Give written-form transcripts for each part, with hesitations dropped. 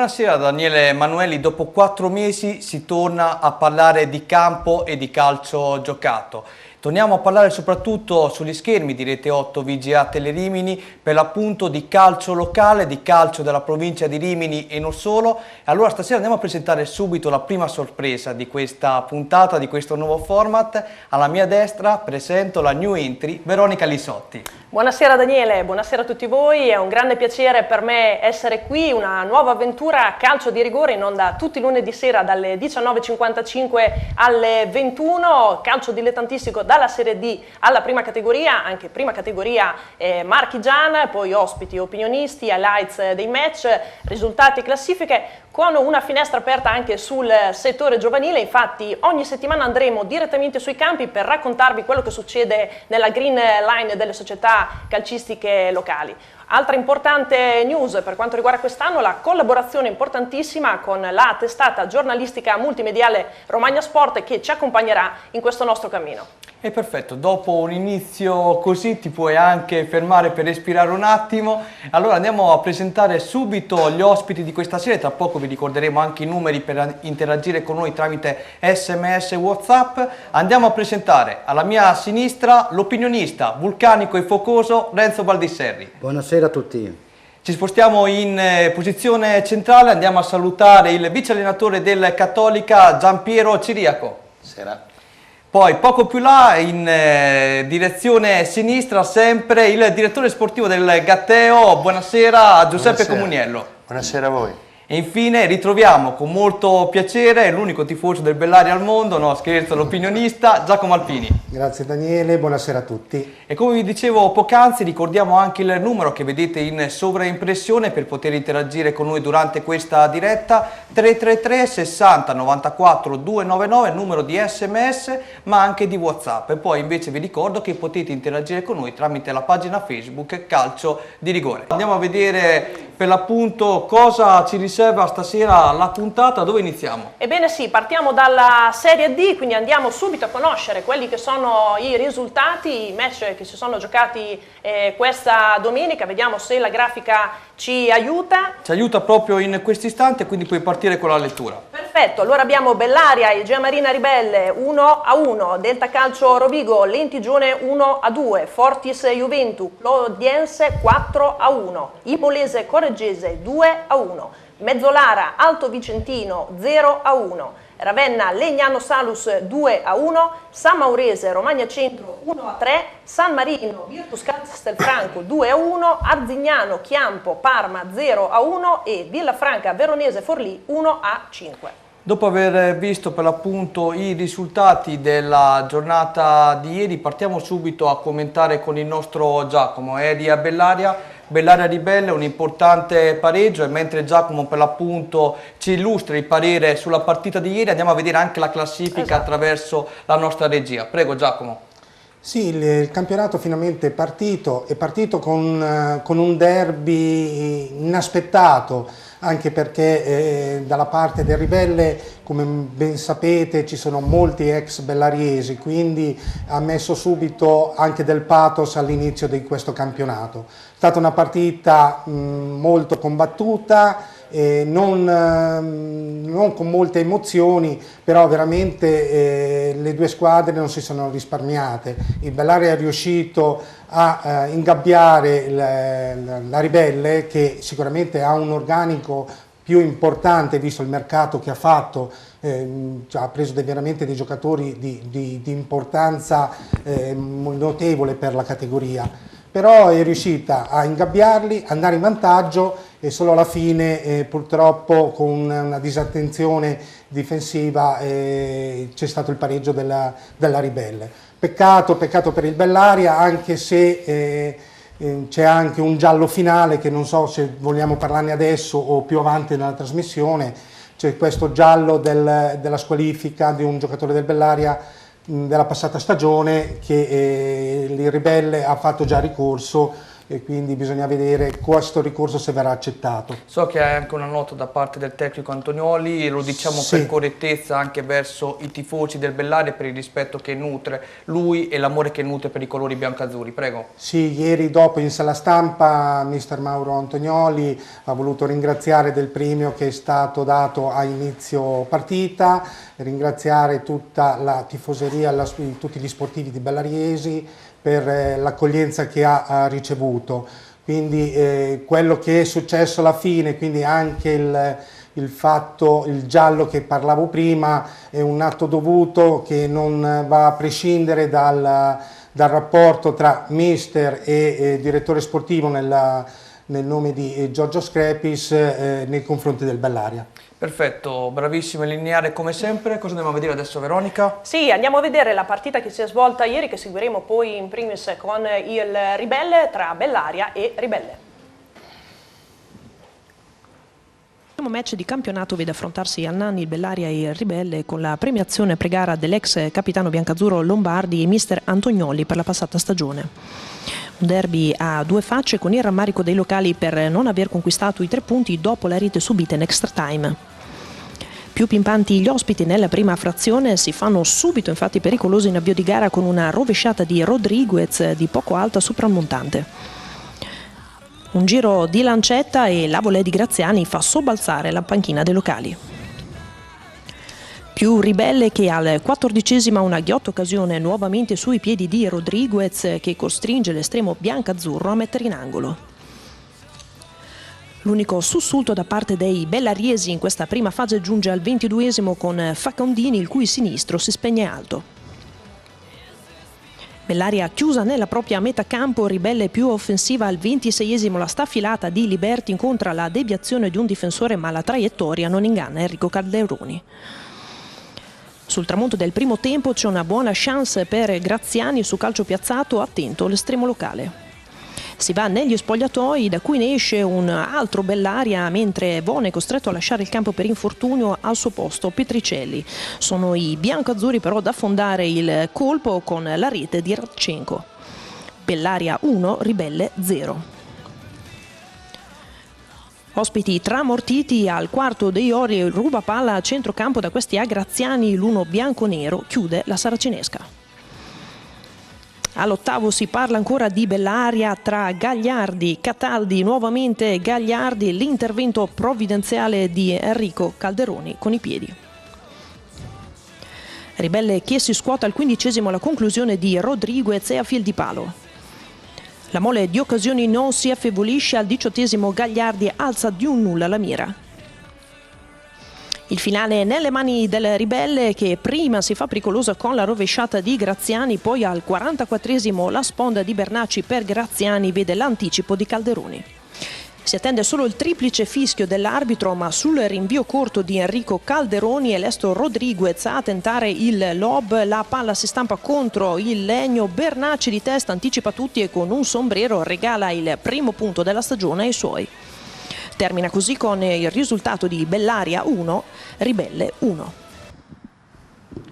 Buonasera Daniele Emanueli, dopo 4 mesi si torna a parlare di campo e di calcio giocato. Torniamo a parlare soprattutto sugli schermi di Rete 8 VGA Telerimini per l'appunto di calcio locale, di calcio della provincia di Rimini e non solo. Allora stasera andiamo a presentare subito la prima sorpresa di questa puntata, di questo nuovo format. Alla mia destra presento la new entry Veronica Lisotti. Buonasera Daniele, buonasera a tutti voi, è un grande piacere per me essere qui, una nuova avventura calcio di rigore in onda tutti i lunedì sera dalle 19.55 alle 21, calcio dilettantistico dalla Serie D alla prima categoria, anche prima categoria marchigiana, poi ospiti, opinionisti, highlights dei match, risultati e classifiche, con una finestra aperta anche sul settore giovanile. Infatti ogni settimana andremo direttamente sui campi per raccontarvi quello che succede nella green line delle società calcistiche locali. Altra importante news per quanto riguarda quest'anno, la collaborazione importantissima con la testata giornalistica multimediale Romagna Sport che ci accompagnerà in questo nostro cammino. E perfetto, dopo un inizio così ti puoi anche fermare per respirare un attimo. Allora andiamo a presentare subito gli ospiti di questa sera, tra poco vi ricorderemo anche i numeri per interagire con noi tramite SMS e WhatsApp. Andiamo a presentare alla mia sinistra l'opinionista vulcanico e focoso Renzo Baldisserri. Buonasera a tutti. Ci spostiamo in posizione centrale, andiamo a salutare il vice allenatore del Cattolica Giampiero Ciriaco. Buonasera. Poi poco più là, in direzione sinistra, sempre il direttore sportivo del Gatteo. Buonasera a Giuseppe Comuniello. Buonasera a voi. E infine ritroviamo con molto piacere l'unico tifoso del Bellaria al mondo, no scherzo, l'opinionista Giacomo Alpini. Grazie Daniele, buonasera a tutti. E come vi dicevo poc'anzi, ricordiamo anche il numero che vedete in sovraimpressione per poter interagire con noi durante questa diretta: 333 60 94 299, numero di SMS ma anche di WhatsApp. E poi invece vi ricordo che potete interagire con noi tramite la pagina Facebook Calcio di Rigore. Andiamo a vedere per l'appunto cosa ci riserva stasera la puntata. Dove iniziamo? Ebbene sì, partiamo dalla Serie D, quindi andiamo subito a conoscere quelli che sono i risultati, i match che si sono giocati questa domenica. Vediamo se la grafica ci aiuta. Ci aiuta proprio in questo istante, quindi puoi partire con la lettura. Perfetto, allora abbiamo Bellaria e Egea Marina Ribelle 1-1, Delta Calcio Rovigo, Lentigione 1-2, Fortis Juventus, Clodiense 4-1, Ipolese Correggese 2-1, Mezzolara Alto Vicentino 0-1, Ravenna Legnano Salus 2-1, San Maurese Romagna Centro 1-3, San Marino Virtus Castelfranco 2-1, Arzignano Chiampo Parma 0-1 e Villafranca Veronese Forlì 1-5. Dopo aver visto per l'appunto i risultati della giornata di ieri, partiamo subito a commentare con il nostro Giacomo. Eri a Bellaria Ribelle, un importante pareggio, e mentre Giacomo per l'appunto ci illustra il parere sulla partita di ieri, andiamo a vedere anche la classifica attraverso la nostra regia. Prego Giacomo. Sì, il campionato finalmente è partito con un derby inaspettato, anche perché dalla parte del Ribelle, come ben sapete, ci sono molti ex bellariesi, quindi ha messo subito anche del pathos all'inizio di questo campionato. È stata una partita molto combattuta, non con molte emozioni, però veramente le due squadre non si sono risparmiate. Il Bellaria è riuscito a ingabbiare la Ribelle, che sicuramente ha un organico più importante visto il mercato che ha fatto, ha preso veramente dei giocatori di importanza notevole per la categoria. Però è riuscita a ingabbiarli, andare in vantaggio e solo alla fine purtroppo con una disattenzione difensiva c'è stato il pareggio della Ribelle. Peccato per il Bellaria, anche se c'è anche un giallo finale che non so se vogliamo parlarne adesso o più avanti nella trasmissione. C'è questo giallo della squalifica di un giocatore del Bellaria della passata stagione che il Ribelle ha fatto già ricorso e quindi bisogna vedere questo ricorso se verrà accettato. So che hai anche una nota da parte del tecnico Antonioli, lo diciamo Sì. per correttezza anche verso i tifosi del Bellaria, per il rispetto che nutre lui e l'amore che nutre per i colori biancazzurri. Prego. Sì, ieri dopo in sala stampa mister Mauro Antonioli ha voluto ringraziare del premio che è stato dato a inizio partita, ringraziare tutta la tifoseria, tutti gli sportivi di Bellariesi per l'accoglienza che ha ricevuto. Quindi quello che è successo alla fine, quindi anche il giallo che parlavo prima, è un atto dovuto che non va a prescindere dal rapporto tra mister e direttore sportivo nel nome di Giorgio Screpis nei confronti del Bellaria. Perfetto, bravissimo e lineare come sempre. Cosa andiamo a vedere adesso, Veronica? Sì, andiamo a vedere la partita che si è svolta ieri, che seguiremo poi in primis con il Ribelle, tra Bellaria e Ribelle. Il primo match di campionato vede affrontarsi al Nanni il Bellaria e il Ribelle con la premiazione pre-gara dell'ex capitano biancazzurro Lombardi, mister Antonioli, per la passata stagione. Un derby a due facce, con il rammarico dei locali per non aver conquistato i 3 punti dopo la rete subita in extra time. Più pimpanti gli ospiti nella prima frazione, si fanno subito infatti pericolosi in avvio di gara con una rovesciata di Rodriguez di poco alta sopra il montante. Un giro di lancetta e la volée di Graziani fa sobbalzare la panchina dei locali. Più Ribelle che al 14° una ghiotta occasione nuovamente sui piedi di Rodriguez, che costringe l'estremo biancazzurro a mettere in angolo. L'unico sussulto da parte dei bellariesi in questa prima fase giunge al 22° con Facondini, il cui sinistro si spegne alto. Bellaria chiusa nella propria metà campo, Ribelle più offensiva al 26° la staffilata di Liberti incontra la deviazione di un difensore, ma la traiettoria non inganna Enrico Calderoni. Sul tramonto del primo tempo c'è una buona chance per Graziani su calcio piazzato, attento l'estremo locale. Si va negli spogliatoi, da cui ne esce un altro Bellaria, mentre Vone è costretto a lasciare il campo per infortunio. Al suo posto Petricelli. Sono i biancoazzurri però ad affondare il colpo con la rete di Radchenko. Bellaria 1, Ribelle 0. Ospiti tramortiti al quarto dei Ori, ruba palla a centrocampo da questi a Graziani, l'uno bianco-nero chiude la saracinesca. All'8° si parla ancora di Bellaria tra Gagliardi, Cataldi, nuovamente Gagliardi, l'intervento provvidenziale di Enrico Calderoni con i piedi. Ribelle che si scuota al 15° alla conclusione di Rodriguez e a fil di palo. La mole di occasioni non si affievolisce, al 18° Gagliardi alza di un nulla la mira. Il finale nelle mani del Ribelle, che prima si fa pericolosa con la rovesciata di Graziani, poi al 44° la sponda di Bernacci per Graziani vede l'anticipo di Calderoni. Si attende solo il triplice fischio dell'arbitro, ma sul rinvio corto di Enrico Calderoni è lesto Rodriguez a tentare il lob, la palla si stampa contro il legno, Bernacci di testa anticipa tutti e con un sombrero regala il primo punto della stagione ai suoi. Termina così con il risultato di Bellaria 1, Ribelle 1.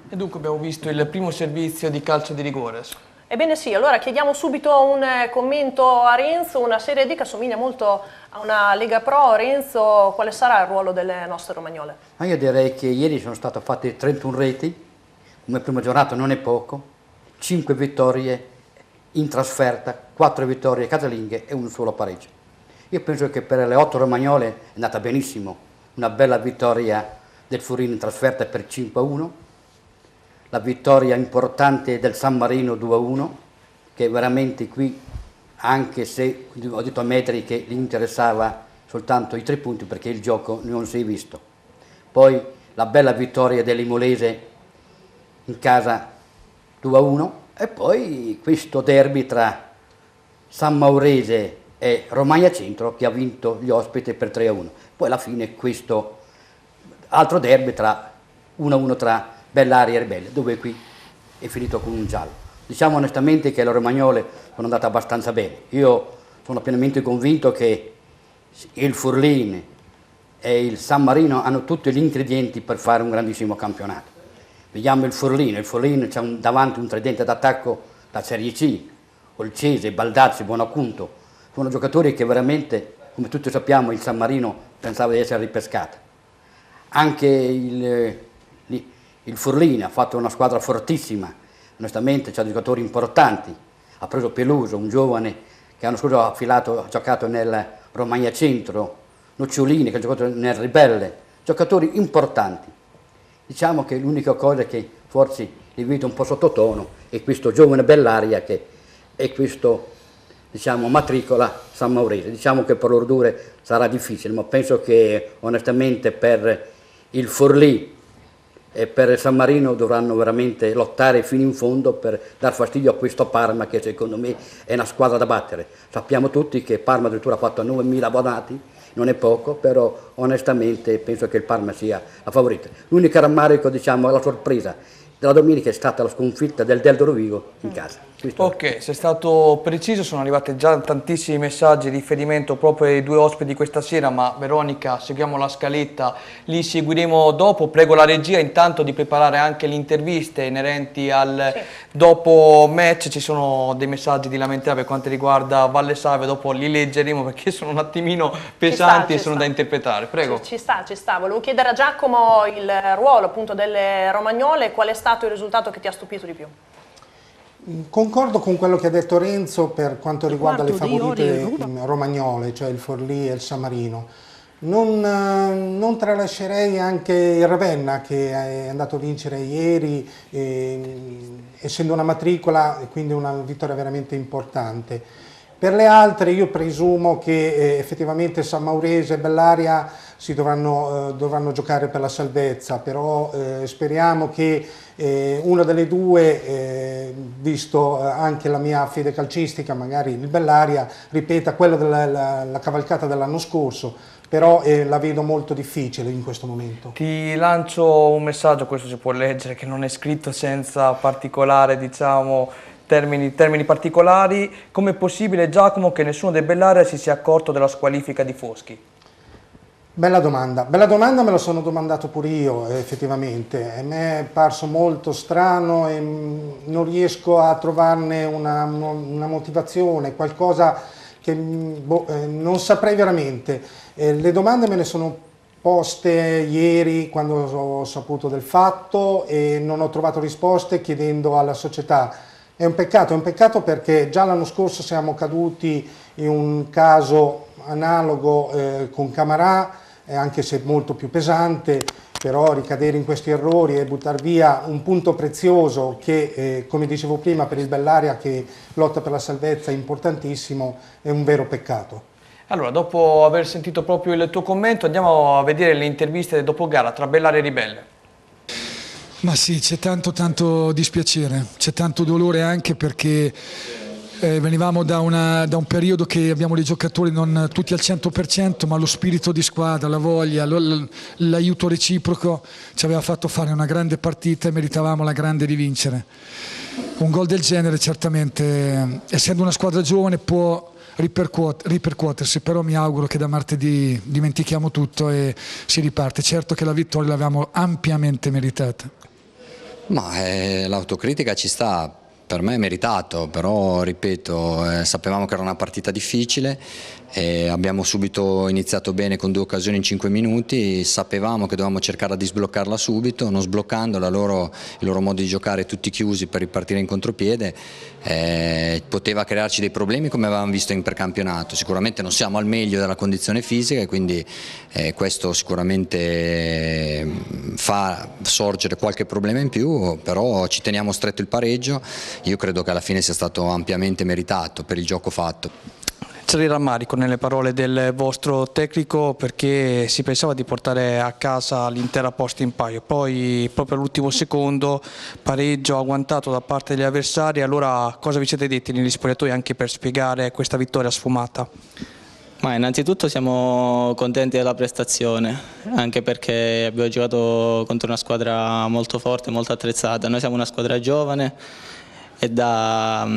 E dunque abbiamo visto il primo servizio di calcio di rigore. Ebbene sì, allora chiediamo subito un commento a Renzo, una Serie D che assomiglia molto a una Lega Pro. Renzo, quale sarà il ruolo delle nostre romagnole? Ma io direi che ieri sono state fatte 31 reti, come prima giornata non è poco, 5 vittorie in trasferta, 4 vittorie casalinghe e un solo pareggio. Io penso che per le 8 romagnole è andata benissimo, una bella vittoria del Furin in trasferta per 5-1, la vittoria importante del San Marino 2-1, che veramente qui, anche se ho detto a Metri che gli interessava soltanto i 3 punti perché il gioco non si è visto. Poi la bella vittoria dell'Imolese in casa 2-1 e poi questo derby tra San Maurese e Romagna Centro che ha vinto gli ospiti per 3-1. Poi alla fine questo altro derby tra 1-1 tra Bellaria e Ribelle, dove qui è finito con un giallo. Diciamo onestamente che le romagnole sono andate abbastanza bene. Io sono pienamente convinto che il Furlin e il San Marino hanno tutti gli ingredienti per fare un grandissimo campionato. Vediamo il Furlin c'è davanti un tridente d'attacco da Serie C, Olcese, Baldazzi, Buonacunto, Sono giocatori che veramente, come tutti sappiamo, il San Marino pensava di essere ripescata. Anche il Forlì ha fatto una squadra fortissima, onestamente c'ha giocatori importanti. Ha preso Peluso, un giovane che l'anno scorso ha giocato nel Romagna Centro, Nocciolini che ha giocato nel Ribelle, giocatori importanti. Diciamo che l'unica cosa che forse li vedo un po' sottotono è questo giovane Bellaria che è questo, diciamo, matricola San Maurese. Diciamo che per loro due sarà difficile, ma penso che onestamente per il Forlì e per il San Marino dovranno veramente lottare fino in fondo per dar fastidio a questo Parma che secondo me è una squadra da battere. Sappiamo tutti che Parma addirittura ha fatto 9.000 abbonati, non è poco, però onestamente penso che il Parma sia la favorita. L'unica rammarico, diciamo, è la sorpresa della domenica è stata la sconfitta del Del Rovigo in casa. Ok, sei stato preciso, sono arrivati già tantissimi messaggi di riferimento proprio ai due ospiti di questa sera, ma Veronica, seguiamo la scaletta, li seguiremo dopo. Prego la regia intanto di preparare anche le interviste inerenti al dopo match. Ci sono dei messaggi di lamentela per quanto riguarda Valle Savia, dopo li leggeremo perché sono un attimino pesanti e sono da interpretare. Prego. Ci sta. Volevo chiedere a Giacomo il ruolo appunto delle romagnole, qual è stato il risultato che ti ha stupito di più? Concordo con quello che ha detto Renzo per quanto riguarda le favorite romagnole, cioè il Forlì e il San Marino. Non tralascerei anche il Ravenna che è andato a vincere ieri, essendo una matricola e quindi una vittoria veramente importante. Per le altre io presumo che effettivamente San Maurese e Bellaria si dovranno giocare per la salvezza, però speriamo che una delle due, visto anche la mia fede calcistica, magari il Bellaria ripeta quello della cavalcata dell'anno scorso, però la vedo molto difficile in questo momento. Ti lancio un messaggio, questo si può leggere, che non è scritto senza particolare, diciamo, termini particolari. Com'è possibile, Giacomo, che nessuno dei Bellaria si sia accorto della squalifica di Foschi? Bella domanda, me lo sono domandato pure io effettivamente, a me è parso molto strano e non riesco a trovarne una motivazione, qualcosa che non saprei veramente. Le domande me ne sono poste ieri quando ho saputo del fatto e non ho trovato risposte chiedendo alla società. È un peccato perché già l'anno scorso siamo caduti in un caso analogo con Camarà, anche se molto più pesante, però ricadere in questi errori e buttare via un punto prezioso che, come dicevo prima, per il Bellaria che lotta per la salvezza è importantissimo, è un vero peccato. Allora, dopo aver sentito proprio il tuo commento, andiamo a vedere le interviste dopo gara tra Bellaria e Ribelle. Ma sì, c'è tanto dispiacere, c'è tanto dolore anche perché venivamo da un periodo che abbiamo dei giocatori non tutti al 100%, ma lo spirito di squadra, la voglia, l'aiuto reciproco ci aveva fatto fare una grande partita e meritavamo la grande di vincere. Un gol del genere certamente, essendo una squadra giovane, può ripercuotersi, però mi auguro che da martedì dimentichiamo tutto e si riparte. Certo che la vittoria l'avevamo ampiamente meritata. Ma l'autocritica ci sta. Per me è meritato, però ripeto, sapevamo che era una partita difficile, abbiamo subito iniziato bene con 2 occasioni in 5 minuti, sapevamo che dovevamo cercare di sbloccarla subito, non sbloccandola, il loro modo di giocare tutti chiusi per ripartire in contropiede, poteva crearci dei problemi come avevamo visto in precampionato. Sicuramente non siamo al meglio della condizione fisica e quindi questo sicuramente fa sorgere qualche problema in più, però ci teniamo stretto il pareggio. Io credo che alla fine sia stato ampiamente meritato per il gioco fatto. C'è il rammarico nelle parole del vostro tecnico perché si pensava di portare a casa l'intera posta in paio, poi proprio all'ultimo secondo pareggio agguantato da parte degli avversari. Allora cosa vi siete detti negli spogliatoi anche per spiegare questa vittoria sfumata? Ma innanzitutto siamo contenti della prestazione, anche perché abbiamo giocato contro una squadra molto forte, molto attrezzata. Noi siamo una squadra giovane e da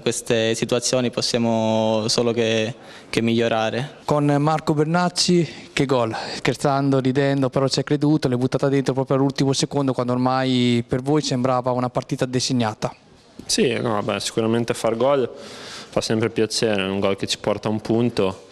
queste situazioni possiamo solo che migliorare. Con Marco Bernacci, che gol, scherzando, ridendo, però ci è creduto, l'è buttata dentro proprio all'ultimo secondo quando ormai per voi sembrava una partita designata. Sì, no, beh, sicuramente far gol fa sempre piacere, è un gol che ci porta a un punto.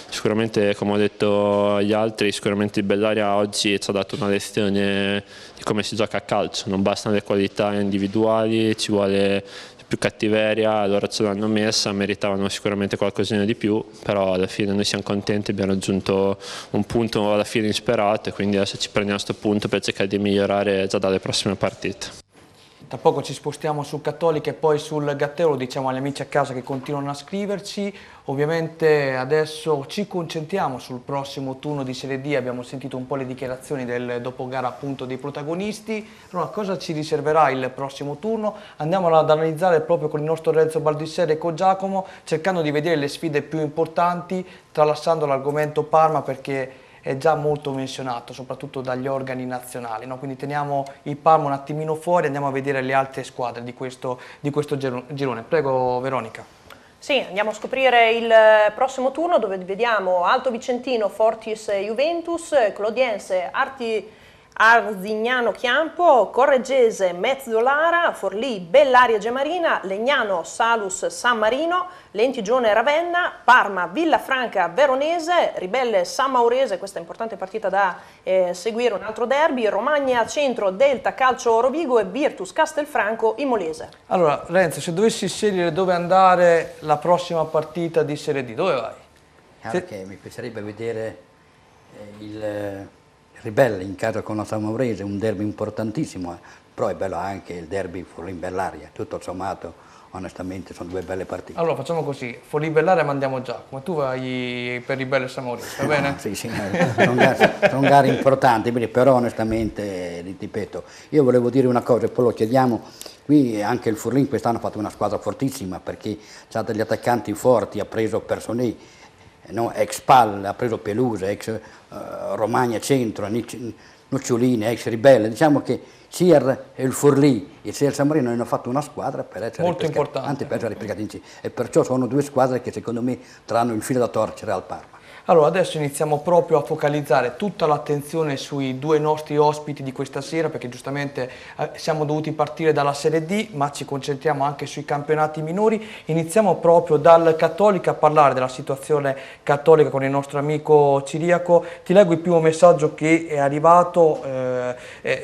Sicuramente, come ho detto agli altri, sicuramente il Bellaria oggi ci ha dato una lezione di come si gioca a calcio, non bastano le qualità individuali, ci vuole più cattiveria, loro ce l'hanno messa, meritavano sicuramente qualcosina di più, però alla fine noi siamo contenti, abbiamo raggiunto un punto alla fine insperato e quindi adesso ci prendiamo questo punto per cercare di migliorare già dalle prossime partite. Tra poco ci spostiamo su Cattolica e poi sul Gatteo, lo diciamo agli amici a casa che continuano a scriverci. Ovviamente adesso ci concentriamo sul prossimo turno di Serie D, abbiamo sentito un po' le dichiarazioni del dopogara appunto dei protagonisti. Allora, cosa ci riserverà il prossimo turno? Andiamo ad analizzare proprio con il nostro Renzo Baldisseri e con Giacomo, cercando di vedere le sfide più importanti, tralasciando l'argomento Parma perché è già molto menzionato, soprattutto dagli organi nazionali, no? Quindi teniamo il Parma un attimino fuori, andiamo a vedere le altre squadre di questo girone. Prego Veronica. Sì, andiamo a scoprire il prossimo turno dove vediamo Alto Vicentino, Fortis Juventus, Clodiense, Arzignano Chiampo, Correggese Mezzolara, Forlì Bellaria Gemarina, Legnano Salus San Marino, Lentigione Ravenna, Parma Villafranca Veronese, Ribelle San Maurese, questa è importante partita da seguire, un altro derby, Romagna Centro Delta Calcio Rovigo e Virtus Castelfranco Imolese. Allora Renzo, se dovessi scegliere dove andare la prossima partita di Serie D, dove vai? Mi piacerebbe vedere il Ribelle in casa con la San Maurese, un derby importantissimo, però è bello anche il derby Forlì-Bellaria, tutto sommato onestamente sono due belle partite. Allora facciamo così, Forlì-Bellaria mandiamo Giacomo, tu vai per Ribelle San Maurese, va bene? Sì, sono gare importanti, però onestamente, ripeto, io volevo dire una cosa e poi lo chiediamo, qui anche il Forlì quest'anno ha fatto una squadra fortissima perché ha degli attaccanti forti, ha preso Personì, no? Ex Pal, ha preso Pelusa, ex Romagna Centro, Nocciolini, ex Ribelle, diciamo che sia il Forlì e sia il San Marino hanno fatto una squadra per essere molto importante, per essere ripiegati insieme e perciò sono due squadre che secondo me trovano il filo da torcere al Parma. Allora adesso iniziamo proprio a focalizzare tutta l'attenzione sui due nostri ospiti di questa sera perché giustamente siamo dovuti partire dalla Serie D ma ci concentriamo anche sui campionati minori. Iniziamo proprio dal Cattolica a parlare della situazione cattolica con il nostro amico Ciriaco. Ti leggo il primo messaggio che è arrivato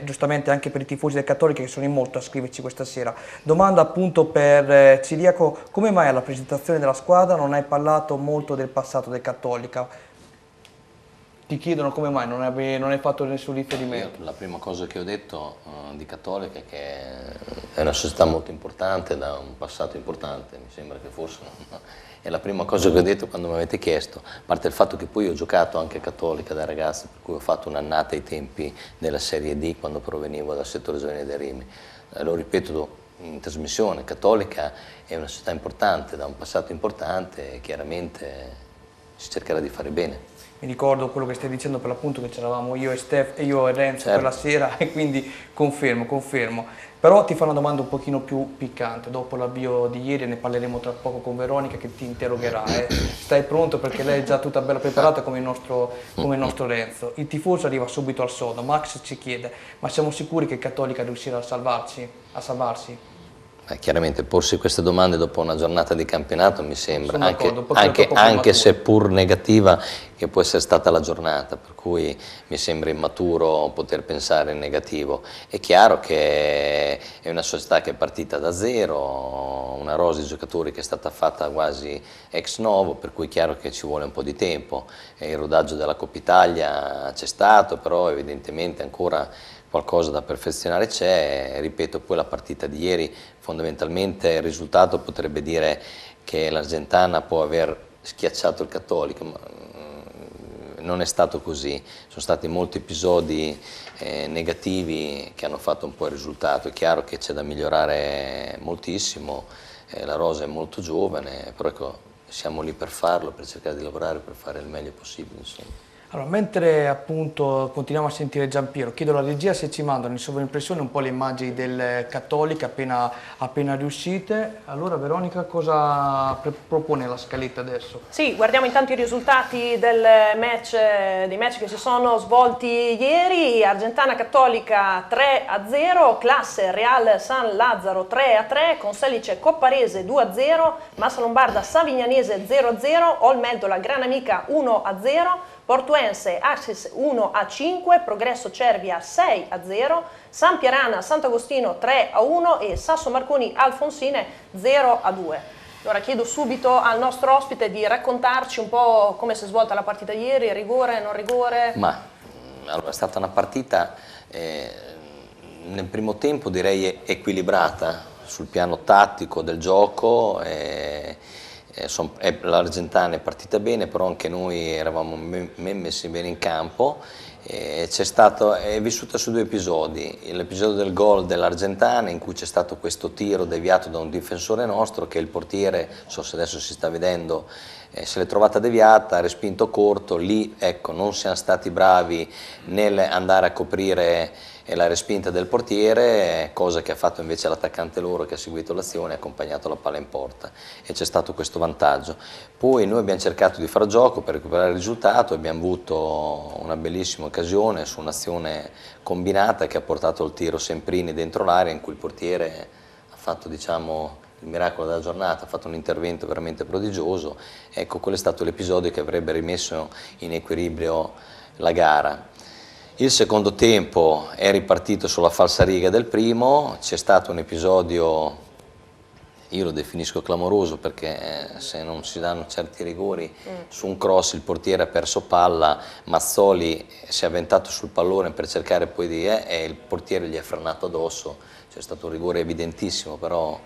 giustamente anche per i tifosi del Cattolica che sono in molto a scriverci questa sera. Domanda appunto per Ciriaco, come mai alla presentazione della squadra non hai parlato molto del passato del Cattolica? Ti chiedono come mai non hai fatto nessun riferimento. La prima cosa che ho detto di Cattolica è che è una società molto importante, da un passato importante, mi sembra che fosse. È la prima cosa che ho detto quando mi avete chiesto, a parte il fatto che poi ho giocato anche a Cattolica da ragazzo, per cui ho fatto un'annata ai tempi della Serie D quando provenivo dal settore giovanile dei Rimi. Lo ripeto in trasmissione, Cattolica è una società importante, da un passato importante e chiaramente si cercherà di fare bene. Mi ricordo quello che stai dicendo per l'appunto che c'eravamo io e Renzo certo. quella sera e quindi confermo. Però ti fa una domanda un pochino più piccante, dopo l'avvio di ieri ne parleremo tra poco con Veronica che ti interrogerà. Stai pronto perché lei è già tutta bella preparata come il nostro Renzo. Il tifoso arriva subito al sodo, Max ci chiede, ma siamo sicuri che Cattolica riuscirà a salvarsi? Chiaramente porsi queste domande dopo una giornata di campionato mi sembra, anche seppur negativa, che può essere stata la giornata, per cui mi sembra immaturo poter pensare in negativo. È chiaro che è una società che è partita da zero, una rosa di giocatori che è stata fatta quasi ex novo, per cui è chiaro che ci vuole un po' di tempo. Il rodaggio della Coppa Italia c'è stato, però evidentemente ancora qualcosa da perfezionare c'è. Ripeto, poi la partita di ieri, fondamentalmente il risultato potrebbe dire che l'Argentana può aver schiacciato il Cattolica, ma non è stato così. Sono stati molti episodi negativi che hanno fatto un po' il risultato. È chiaro che c'è da migliorare moltissimo, la rosa è molto giovane, però ecco, siamo lì per farlo, per cercare di lavorare, per fare il meglio possibile, insomma. Allora, mentre appunto continuiamo a sentire Giampiero, chiedo alla regia se ci mandano in sovraimpressione un po' le immagini del Cattolica appena riuscite. Allora Veronica, cosa propone la scaletta adesso? Sì, guardiamo intanto i risultati dei match che si sono svolti ieri. Argentana Cattolica 3-0, Classe Real San Lazzaro 3-3, Conselice Copparese 2-0, Massa Lombarda Savignanese 0-0, Olmeldola Gran Amica 1-0, Portuense Axis 1-5, Progresso Cervia 6-0, San Pierana Sant'Agostino 3-1 e Sasso Marconi Alfonsine 0-2. Allora chiedo subito al nostro ospite di raccontarci un po' come si è svolta la partita ieri, rigore, non rigore? Allora, è stata una partita nel primo tempo direi equilibrata sul piano tattico del gioco. L'Argentana è partita bene, però anche noi eravamo messi bene in campo. È vissuta su due episodi: l'episodio del gol dell'Argentana, in cui c'è stato questo tiro deviato da un difensore nostro, che il portiere, non so se adesso si sta vedendo, se l'è trovata deviata, ha respinto corto. Lì ecco, non siamo stati bravi nel andare a coprire la respinta del portiere, cosa che ha fatto invece l'attaccante loro, che ha seguito l'azione e ha accompagnato la palla in porta, e c'è stato questo vantaggio. Poi noi abbiamo cercato di far gioco per recuperare il risultato, abbiamo avuto una bellissima occasione su un'azione combinata che ha portato il tiro Semprini dentro l'area, in cui il portiere ha fatto, diciamo, il miracolo della giornata, ha fatto un intervento veramente prodigioso. Ecco, quello è stato l'episodio che avrebbe rimesso in equilibrio la gara. Il secondo tempo è ripartito sulla falsariga del primo, c'è stato un episodio, io lo definisco clamoroso, perché se non si danno certi rigori, su un cross il portiere ha perso palla, Mazzoli si è avventato sul pallone per cercare poi e il portiere gli è frenato addosso. C'è stato un rigore evidentissimo, però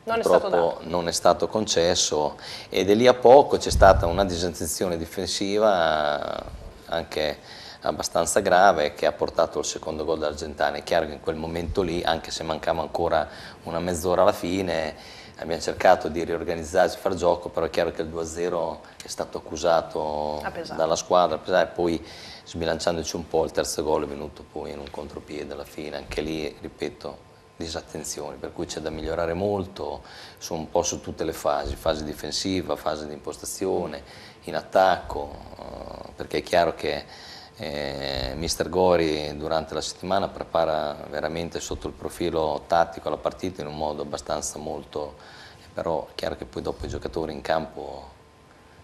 purtroppo non è stato concesso, ed è lì a poco c'è stata una disattenzione difensiva anche abbastanza grave, che ha portato il secondo gol dell'Argentana. È chiaro che in quel momento lì, anche se mancava ancora una mezz'ora alla fine, abbiamo cercato di riorganizzarci, far gioco, però è chiaro che il 2-0 è stato accusato dalla squadra, e poi sbilanciandoci un po' il terzo gol è venuto poi in un contropiede alla fine. Anche lì, ripeto, disattenzioni, per cui c'è da migliorare molto un po' su tutte le fasi difensiva, fase di impostazione, in attacco, perché è chiaro che Mister Gori durante la settimana prepara veramente sotto il profilo tattico la partita in un modo abbastanza però è chiaro che poi dopo i giocatori in campo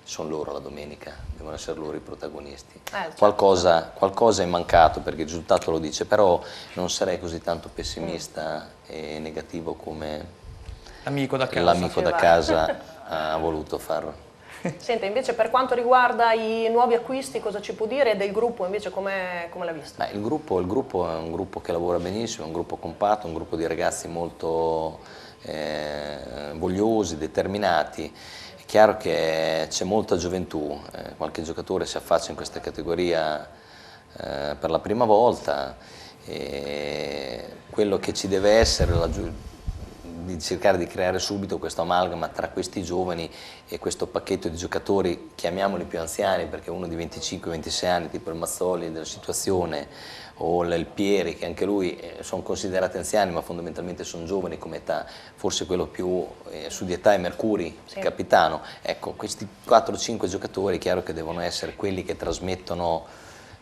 sono loro la domenica, devono essere loro i protagonisti. Certo. Qualcosa è mancato, perché il risultato lo dice, però non sarei così tanto pessimista e negativo come l'amico da casa ha voluto farlo. Senta, invece per quanto riguarda i nuovi acquisti, cosa ci può dire? E del gruppo invece come l'ha visto? Il gruppo è un gruppo che lavora benissimo, è un gruppo compatto, un gruppo di ragazzi molto vogliosi, determinati. È chiaro che c'è molta gioventù, qualche giocatore si affaccia in questa categoria per la prima volta, e quello che ci deve essere di cercare di creare subito questo amalgama tra questi giovani e questo pacchetto di giocatori, chiamiamoli più anziani, perché uno di 25-26 anni, tipo il Mazzoli della situazione, o il Pieri, che anche lui sono considerati anziani ma fondamentalmente sono giovani come età, forse quello più su di età è Mercuri, sì, capitano. Ecco, questi 4-5 giocatori è chiaro che devono essere quelli che trasmettono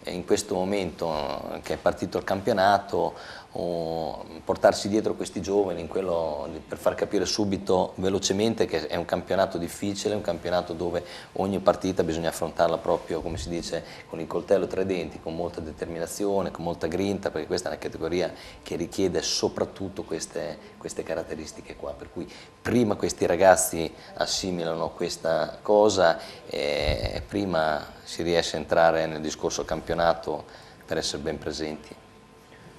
in questo momento che è partito il campionato, portarsi dietro questi giovani per far capire subito, velocemente, che è un campionato difficile, un campionato dove ogni partita bisogna affrontarla proprio, come si dice, con il coltello tra i denti, con molta determinazione, con molta grinta, perché questa è una categoria che richiede soprattutto queste caratteristiche qua, per cui prima questi ragazzi assimilano questa cosa e prima si riesce a entrare nel discorso campionato per essere ben presenti.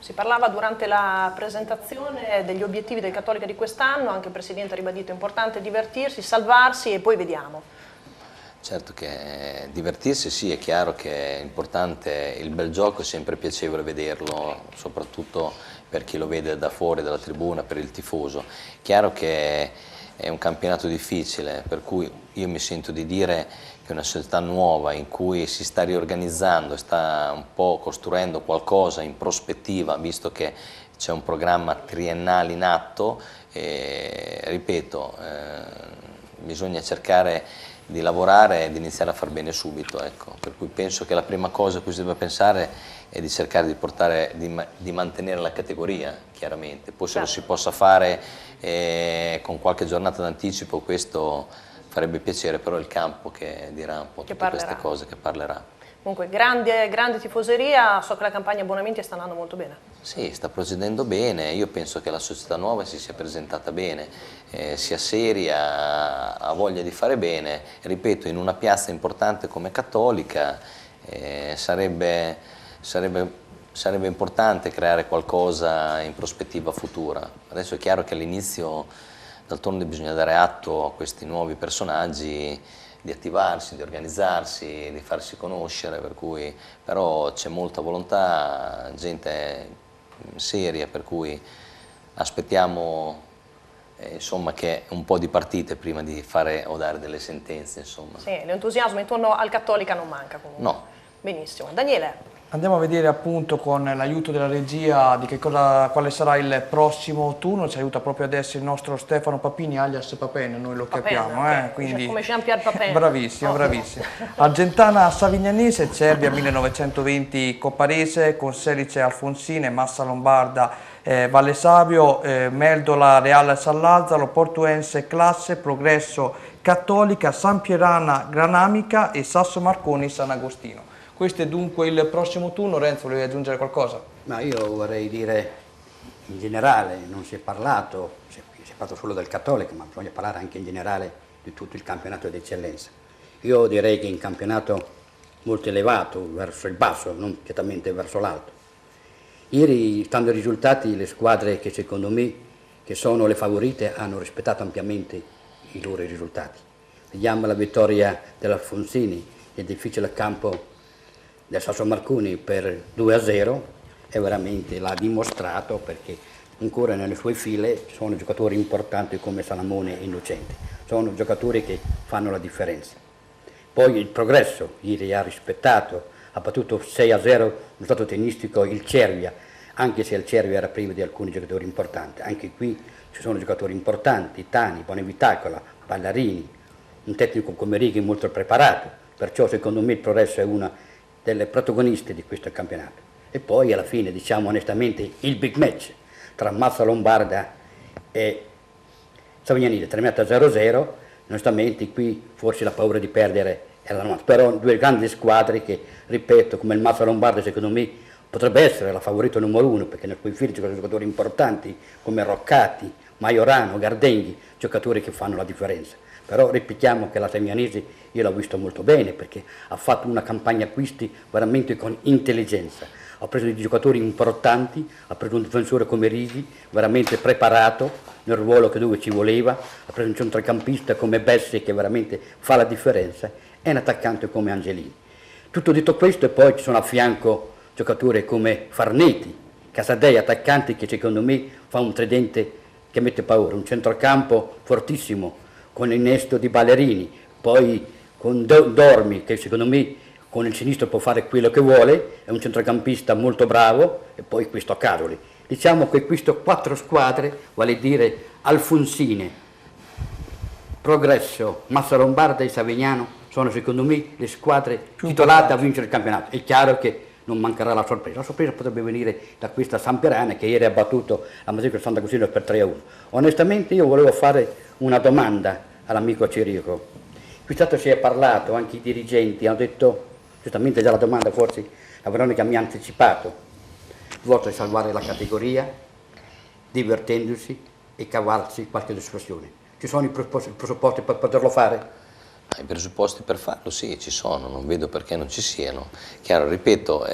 Si parlava durante la presentazione degli obiettivi del Cattolica di quest'anno, anche il Presidente ha ribadito: è importante divertirsi, salvarsi e poi vediamo. Certo che divertirsi sì, è chiaro che è importante, il bel gioco è sempre piacevole vederlo, soprattutto per chi lo vede da fuori dalla tribuna, per il tifoso. Chiaro che è un campionato difficile, per cui io mi sento di dire che che è una società nuova in cui si sta riorganizzando, sta un po' costruendo qualcosa in prospettiva, visto che c'è un programma triennale in atto, e, ripeto, bisogna cercare di lavorare e di iniziare a far bene subito, ecco. Per cui penso che la prima cosa a cui si deve pensare è di cercare di mantenere la categoria, chiaramente. Poi se lo si possa fare con qualche giornata d'anticipo, questo farebbe piacere, però è il campo che dirà un po' tutte queste cose, che parlerà. Comunque, grande tifoseria, so che la campagna abbonamenti sta andando molto bene. Sì, sta procedendo bene, io penso che la società nuova si sia presentata bene, sia seria, ha voglia di fare bene, ripeto, in una piazza importante come Cattolica sarebbe importante creare qualcosa in prospettiva futura. Adesso è chiaro che all'inizio, d'altronde, bisogna dare atto a questi nuovi personaggi di attivarsi, di organizzarsi, di farsi conoscere, per cui però c'è molta volontà, gente seria, per cui aspettiamo insomma, che un po' di partite prima di fare o dare delle sentenze. Insomma. Sì, l'entusiasmo intorno al Cattolica non manca comunque. No. Benissimo. Daniele. Andiamo a vedere appunto con l'aiuto della regia di quale sarà il prossimo turno. Ci aiuta proprio adesso il nostro Stefano Papini, alias Papen, noi lo capiamo. Okay. Quindi... come Jean-Pierre Papin. Bravissimo, bravissimo. Argentana Savignanese, Cervia 1920 Copparese, Conselice Alfonsine, Massa Lombarda Valle Savio, Meldola Real San Lazzaro, Portuense Classe, Progresso Cattolica, San Pierana Granamica e Sasso Marconi San Agostino. Questo è dunque il prossimo turno. Renzo, volevi aggiungere qualcosa? Ma io vorrei dire, in generale, non si è parlato, si è parlato solo del Cattolica, ma bisogna parlare anche in generale di tutto il campionato di eccellenza. Io direi che è un campionato molto elevato, verso il basso, non certamente verso l'alto. Ieri, stando ai risultati, le squadre che secondo me che sono le favorite hanno rispettato ampiamente i loro risultati. Vediamo la vittoria dell'Alfonsini, il difficile campo del Sasso Marconi per 2-0, e veramente l'ha dimostrato, perché ancora nelle sue file ci sono giocatori importanti come Salamone e Innocenti, sono giocatori che fanno la differenza. Poi il Progresso ieri ha rispettato, ha battuto 6-0 lo stato tenistico il Cervia, anche se il Cervia era privo di alcuni giocatori importanti. Anche qui ci sono giocatori importanti, Tani, Bonevitacola, Ballarini, un tecnico come Righi molto preparato, perciò secondo me il Progresso è una delle protagoniste di questo campionato. E poi alla fine, diciamo onestamente, il big match tra Massa Lombarda e Savignanese, terminato a 0-0, onestamente qui forse la paura di perdere era la nostra, però due grandi squadre che, ripeto, come il Massa Lombarda secondo me potrebbe essere la favorita numero uno, perché nel suoi fili ci sono giocatori importanti come Roccati, Majorano, Gardenghi, giocatori che fanno la differenza. Però ripetiamo che la Savignanese io l'ho visto molto bene, perché ha fatto una campagna acquisti veramente con intelligenza. Ha preso dei giocatori importanti, ha preso un difensore come Risi, veramente preparato nel ruolo che dove ci voleva, ha preso un centrocampista come Bessi che veramente fa la differenza, e un attaccante come Angelini. Tutto detto questo, e poi ci sono a fianco giocatori come Farneti, Casadei, attaccanti che secondo me fa un tridente che mette paura, un centrocampo fortissimo, con innesto di Ballerini, poi con Dormi che secondo me con il sinistro può fare quello che vuole, è un centrocampista molto bravo, e poi questo Caroli. Diciamo che queste 4 squadre, vale dire Alfonsine, Progresso, Massa Lombarda e Savignano, sono secondo me le squadre titolate a vincere il campionato. È chiaro che non mancherà la sorpresa potrebbe venire da questa San Pierana che ieri ha battuto la Matricola Sant'Agostino per 3-1. Onestamente io volevo fare una domanda all'amico Cirico. Qui stato si è parlato, anche i dirigenti hanno detto, giustamente già la domanda forse la Veronica mi ha anticipato, vuole salvare la categoria divertendosi e cavarsi qualche discussione. Ci sono i presupposti per poterlo fare? I presupposti per farlo sì, ci sono, non vedo perché non ci siano. Chiaro, ripeto,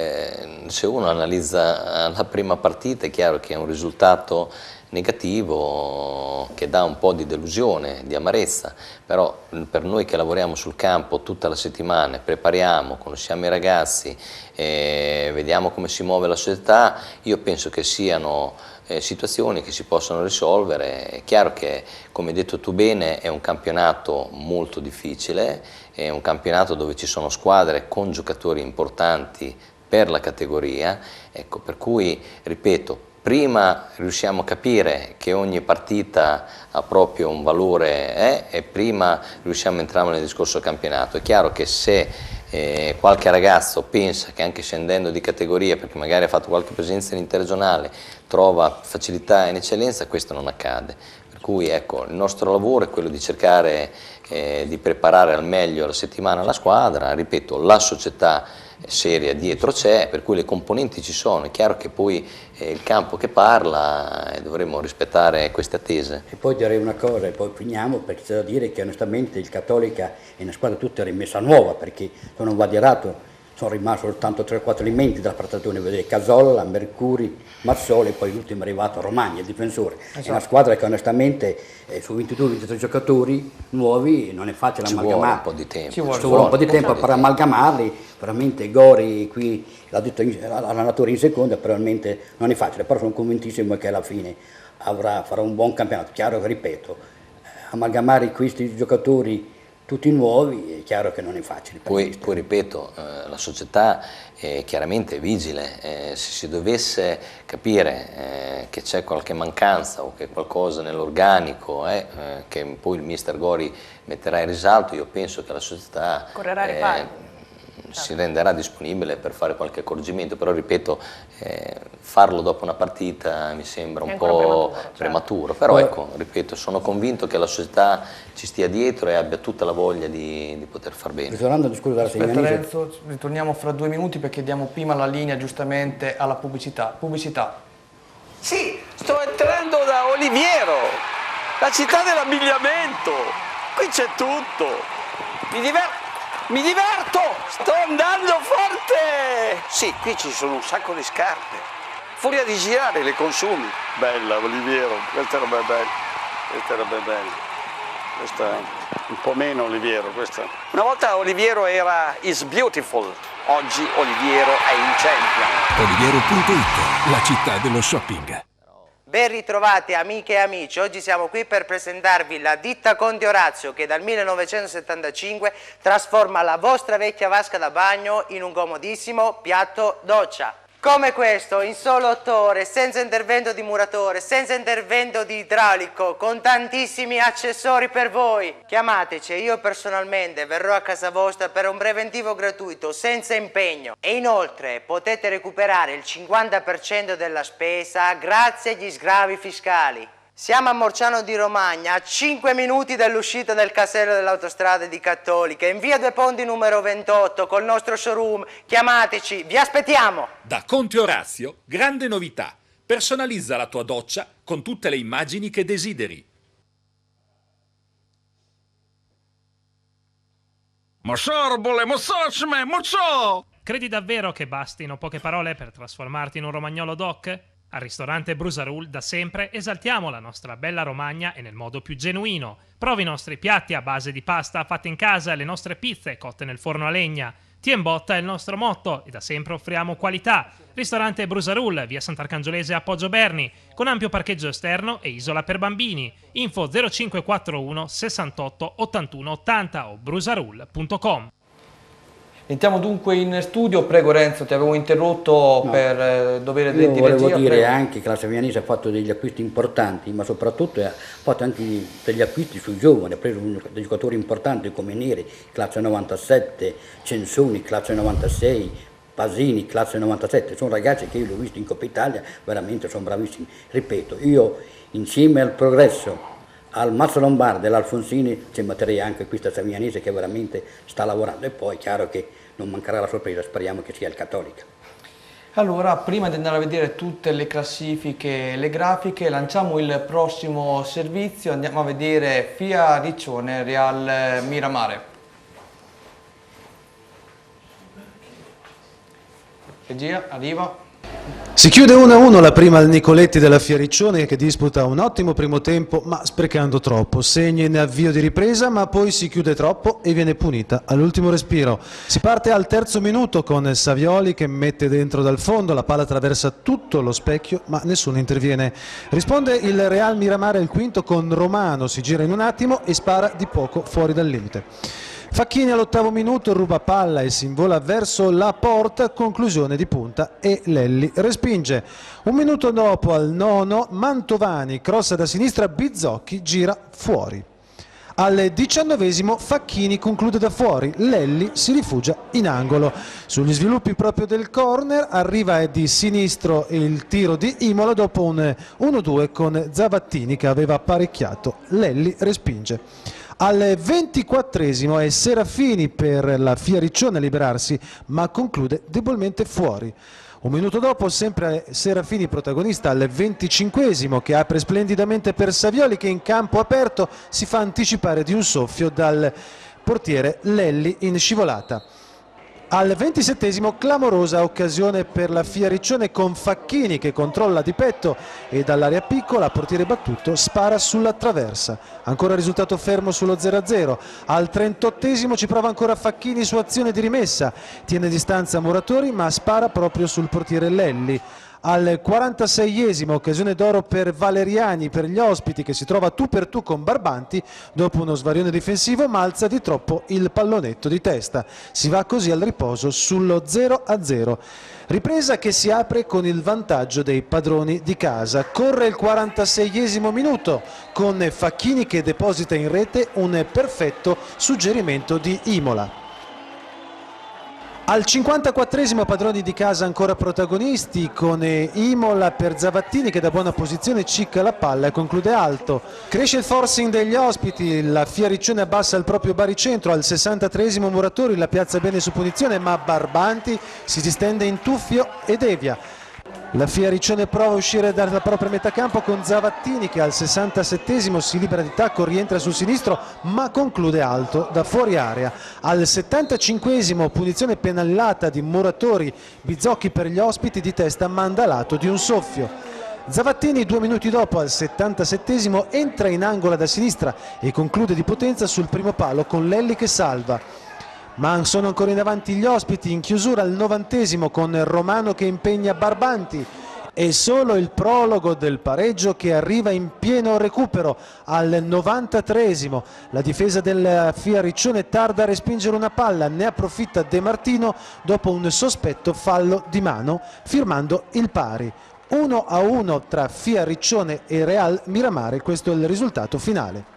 se uno analizza la prima partita è chiaro che è un risultato negativo che dà un po' di delusione, di amarezza, però per noi che lavoriamo sul campo tutta la settimana, prepariamo, conosciamo i ragazzi, vediamo come si muove la società, io penso che siano situazioni che si possono risolvere. È chiaro che, come hai detto tu bene, è un campionato molto difficile, è un campionato dove ci sono squadre con giocatori importanti per la categoria, ecco, per cui, ripeto, prima riusciamo a capire che ogni partita ha proprio un valore e prima riusciamo a entrare nel discorso campionato. È chiaro che se qualche ragazzo pensa che anche scendendo di categoria, perché magari ha fatto qualche presenza in interregionale, trova facilità in eccellenza, questo non accade. Per cui ecco, il nostro lavoro è quello di cercare di preparare al meglio la settimana la squadra, ripeto, la società seria dietro c'è, per cui le componenti ci sono. È chiaro che poi è il campo che parla e dovremo rispettare queste attese. E poi direi una cosa e poi finiamo, perché c'è da dire che onestamente il Cattolica è una squadra tutta rimessa nuova, perché sono invadierato, sono rimasti soltanto 3-4 elementi della prestazione, vedete Casolla, Mercuri, Mazzoli e poi l'ultimo è arrivato Romagna, il difensore. Esatto. È una squadra che onestamente su 22-23 giocatori nuovi non è facile amalgamare. Ci vuole un po' di tempo. Ci vuole un po' di tempo per amalgamarli, veramente Gori qui l'ha detto l'allenatore in seconda, probabilmente non è facile, però sono convintissimo che alla fine farà un buon campionato. Chiaro che, ripeto, amalgamare questi giocatori tutti nuovi è chiaro che non è facile. Poi ripeto, la società è chiaramente vigile, se si dovesse capire che c'è qualche mancanza o che qualcosa nell'organico che poi il mister Gori metterà in risalto, io penso che la società si renderà disponibile per fare qualche accorgimento, però ripeto, farlo dopo una partita mi sembra un po' prematuro, però ecco, ripeto, sono convinto che la società ci stia dietro e abbia tutta la voglia di poter far bene. Aspetta Renzo, ritorniamo fra 2 minuti perché diamo prima la linea giustamente alla pubblicità. Sì, sto entrando da Oliviero, la città dell'abbigliamento, qui c'è tutto, mi diverto, sto andando forte! Sì, qui ci sono un sacco di scarpe. Furia di girare le consumi. Bella Oliviero, questa roba è bella. Questa è un po' meno Oliviero, questa. Una volta Oliviero era is beautiful, oggi Oliviero è in champion. Oliviero.it, la città dello shopping. Ben ritrovati amiche e amici, oggi siamo qui per presentarvi la ditta Conti Orazio che dal 1975 trasforma la vostra vecchia vasca da bagno in un comodissimo piatto doccia. Come questo, in solo 8 ore, senza intervento di muratore, senza intervento di idraulico, con tantissimi accessori per voi. Chiamateci e io personalmente verrò a casa vostra per un preventivo gratuito, senza impegno. E inoltre potete recuperare il 50% della spesa grazie agli sgravi fiscali. Siamo a Morciano di Romagna, a 5 minuti dall'uscita del casello dell'autostrada di Cattolica, in via Due Ponti numero 28, col nostro showroom. Chiamateci, vi aspettiamo! Da Conti Orazio, grande novità. Personalizza la tua doccia con tutte le immagini che desideri. Credi davvero che bastino poche parole per trasformarti in un romagnolo doc? Al ristorante Brusarul da sempre esaltiamo la nostra bella Romagna e nel modo più genuino. Provi i nostri piatti a base di pasta fatte in casa e le nostre pizze cotte nel forno a legna. Tien botta è il nostro motto e da sempre offriamo qualità. Ristorante Brusarul, via Sant'Arcangiolese a Poggio Berni, con ampio parcheggio esterno e isola per bambini. Info 0541 68 81 80 o brusarul.com. Entriamo dunque in studio, prego Renzo, ti avevo interrotto per dovere di regia. Volevo dire anche che la Savianese ha fatto degli acquisti importanti, ma soprattutto ha fatto anche degli acquisti sui giovani, ha preso dei giocatori importanti come Neri, classe 97, Censoni, classe 96, Pasini, classe 97, sono ragazzi che io li ho visti in Coppa Italia, veramente sono bravissimi. Ripeto, io insieme al Progresso, al Mazzo Lombardo e all'Alfonsini ci metterei anche questa Savianese che veramente sta lavorando, e poi è chiaro che non mancherà la sorpresa, speriamo che sia il Cattolica. Allora, prima di andare a vedere tutte le classifiche e le grafiche, lanciamo il prossimo servizio, andiamo a vedere FIA Riccione Real Miramare. Regia, arriva. Si chiude 1-1 la prima al Nicoletti della Fiariccione, che disputa un ottimo primo tempo ma sprecando troppo. Segna in avvio di ripresa ma poi si chiude troppo e viene punita all'ultimo respiro. Si parte al terzo minuto con Savioli che mette dentro dal fondo, la palla attraversa tutto lo specchio ma nessuno interviene. Risponde il Real Miramare al quinto con Romano, si gira in un attimo e spara di poco fuori dal limite. Facchini all'8° minuto ruba palla e si invola verso la porta, conclusione di punta e Lelli respinge. Un minuto dopo al 9° Mantovani crossa da sinistra, Bizzocchi gira fuori. Al 19° Facchini conclude da fuori, Lelli si rifugia in angolo. Sugli sviluppi proprio del corner arriva di sinistro il tiro di Imola dopo un 1-2 con Zavattini che aveva parecchiato, Lelli respinge. Al 24° è Serafini per la Fiariccione a liberarsi, ma conclude debolmente fuori. Un minuto dopo sempre Serafini protagonista al 25° che apre splendidamente per Savioli che in campo aperto si fa anticipare di un soffio dal portiere Lelli in scivolata. Al 27° clamorosa occasione per la Fiariccione con Facchini che controlla di petto e dall'area piccola, portiere battuto, spara sulla traversa. Ancora risultato fermo sullo 0-0. Al 38° ci prova ancora Facchini su azione di rimessa. Tiene distanza Muratori ma spara proprio sul portiere Lelli. Al 46° occasione d'oro per Valeriani, per gli ospiti che si trova tu per tu con Barbanti dopo uno svarione difensivo ma alza di troppo il pallonetto di testa. Si va così al riposo sullo 0-0. Ripresa che si apre con il vantaggio dei padroni di casa. Corre il 46° minuto con Facchini che deposita in rete un perfetto suggerimento di Imola. Al 54° padroni di casa ancora protagonisti con Imola per Zavattini che da buona posizione cicca la palla e conclude alto. Cresce il forcing degli ospiti, la Fiariccione abbassa il proprio baricentro, al 63° Muratori la piazza bene su punizione ma Barbanti si distende in tuffio e devia. La Fiariccione prova a uscire dalla propria metà campo con Zavattini che al 67° si libera di tacco, rientra sul sinistro ma conclude alto da fuori area. Al 75° punizione penalizzata di Muratori, Bizzocchi per gli ospiti di testa manda a lato di un soffio. Zavattini 2 minuti dopo al 77° entra in angolo da sinistra e conclude di potenza sul primo palo con Lelli che salva. Ma sono ancora in avanti gli ospiti in chiusura al 90° con Romano che impegna Barbanti e solo il prologo del pareggio che arriva in pieno recupero al 93°. La difesa del Fiariccione tarda a respingere una palla, ne approfitta De Martino dopo un sospetto fallo di mano firmando il pari. 1-1 tra Fiariccione e Real Miramare, questo è il risultato finale.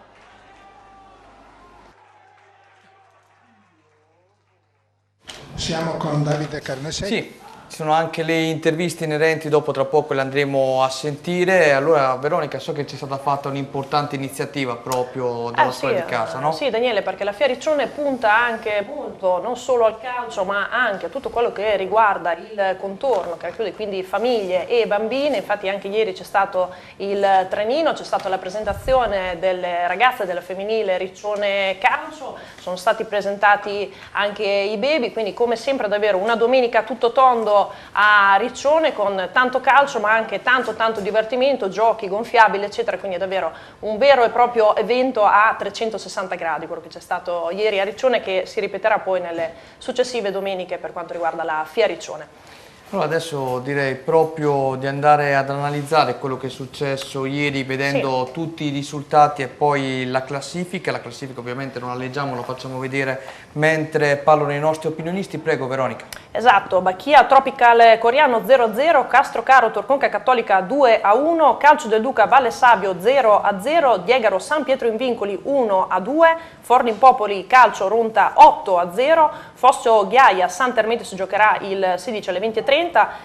Siamo con Davide Carnesetti. Sì, ci sono anche le interviste inerenti, dopo tra poco le andremo a sentire. Allora Veronica, so che c'è stata fatta un'importante iniziativa proprio dalla squadra di casa, no? Sì Daniele, perché la Fiariccione punta anche appunto non solo al calcio ma anche a tutto quello che riguarda il contorno, che racchiude quindi famiglie e bambine. Infatti anche ieri c'è stato il trenino, c'è stata la presentazione delle ragazze della femminile Riccione Calcio, sono stati presentati anche i baby, quindi come sempre davvero una domenica tutto tondo a Riccione con tanto calcio ma anche tanto divertimento, giochi gonfiabili eccetera, quindi è davvero un vero e proprio evento a 360 gradi quello che c'è stato ieri a Riccione, che si ripeterà poi nelle successive domeniche per quanto riguarda la Fiariccione. Allora adesso direi proprio di andare ad analizzare quello che è successo ieri vedendo tutti i risultati e poi la classifica. La classifica ovviamente non la leggiamo, la facciamo vedere mentre parlano i nostri opinionisti. Prego Veronica. Esatto, Bacchia Tropical Coriano 0-0, Castrocaro Torconca Cattolica 2-1, Calcio del Duca Valle Sabio 0-0, Diegaro San Pietro in Vincoli 1-2, Forni Popoli Calcio Ronta 8-0, Fossio Ghiaia Sant'Ermete si giocherà il 16 alle 20:30,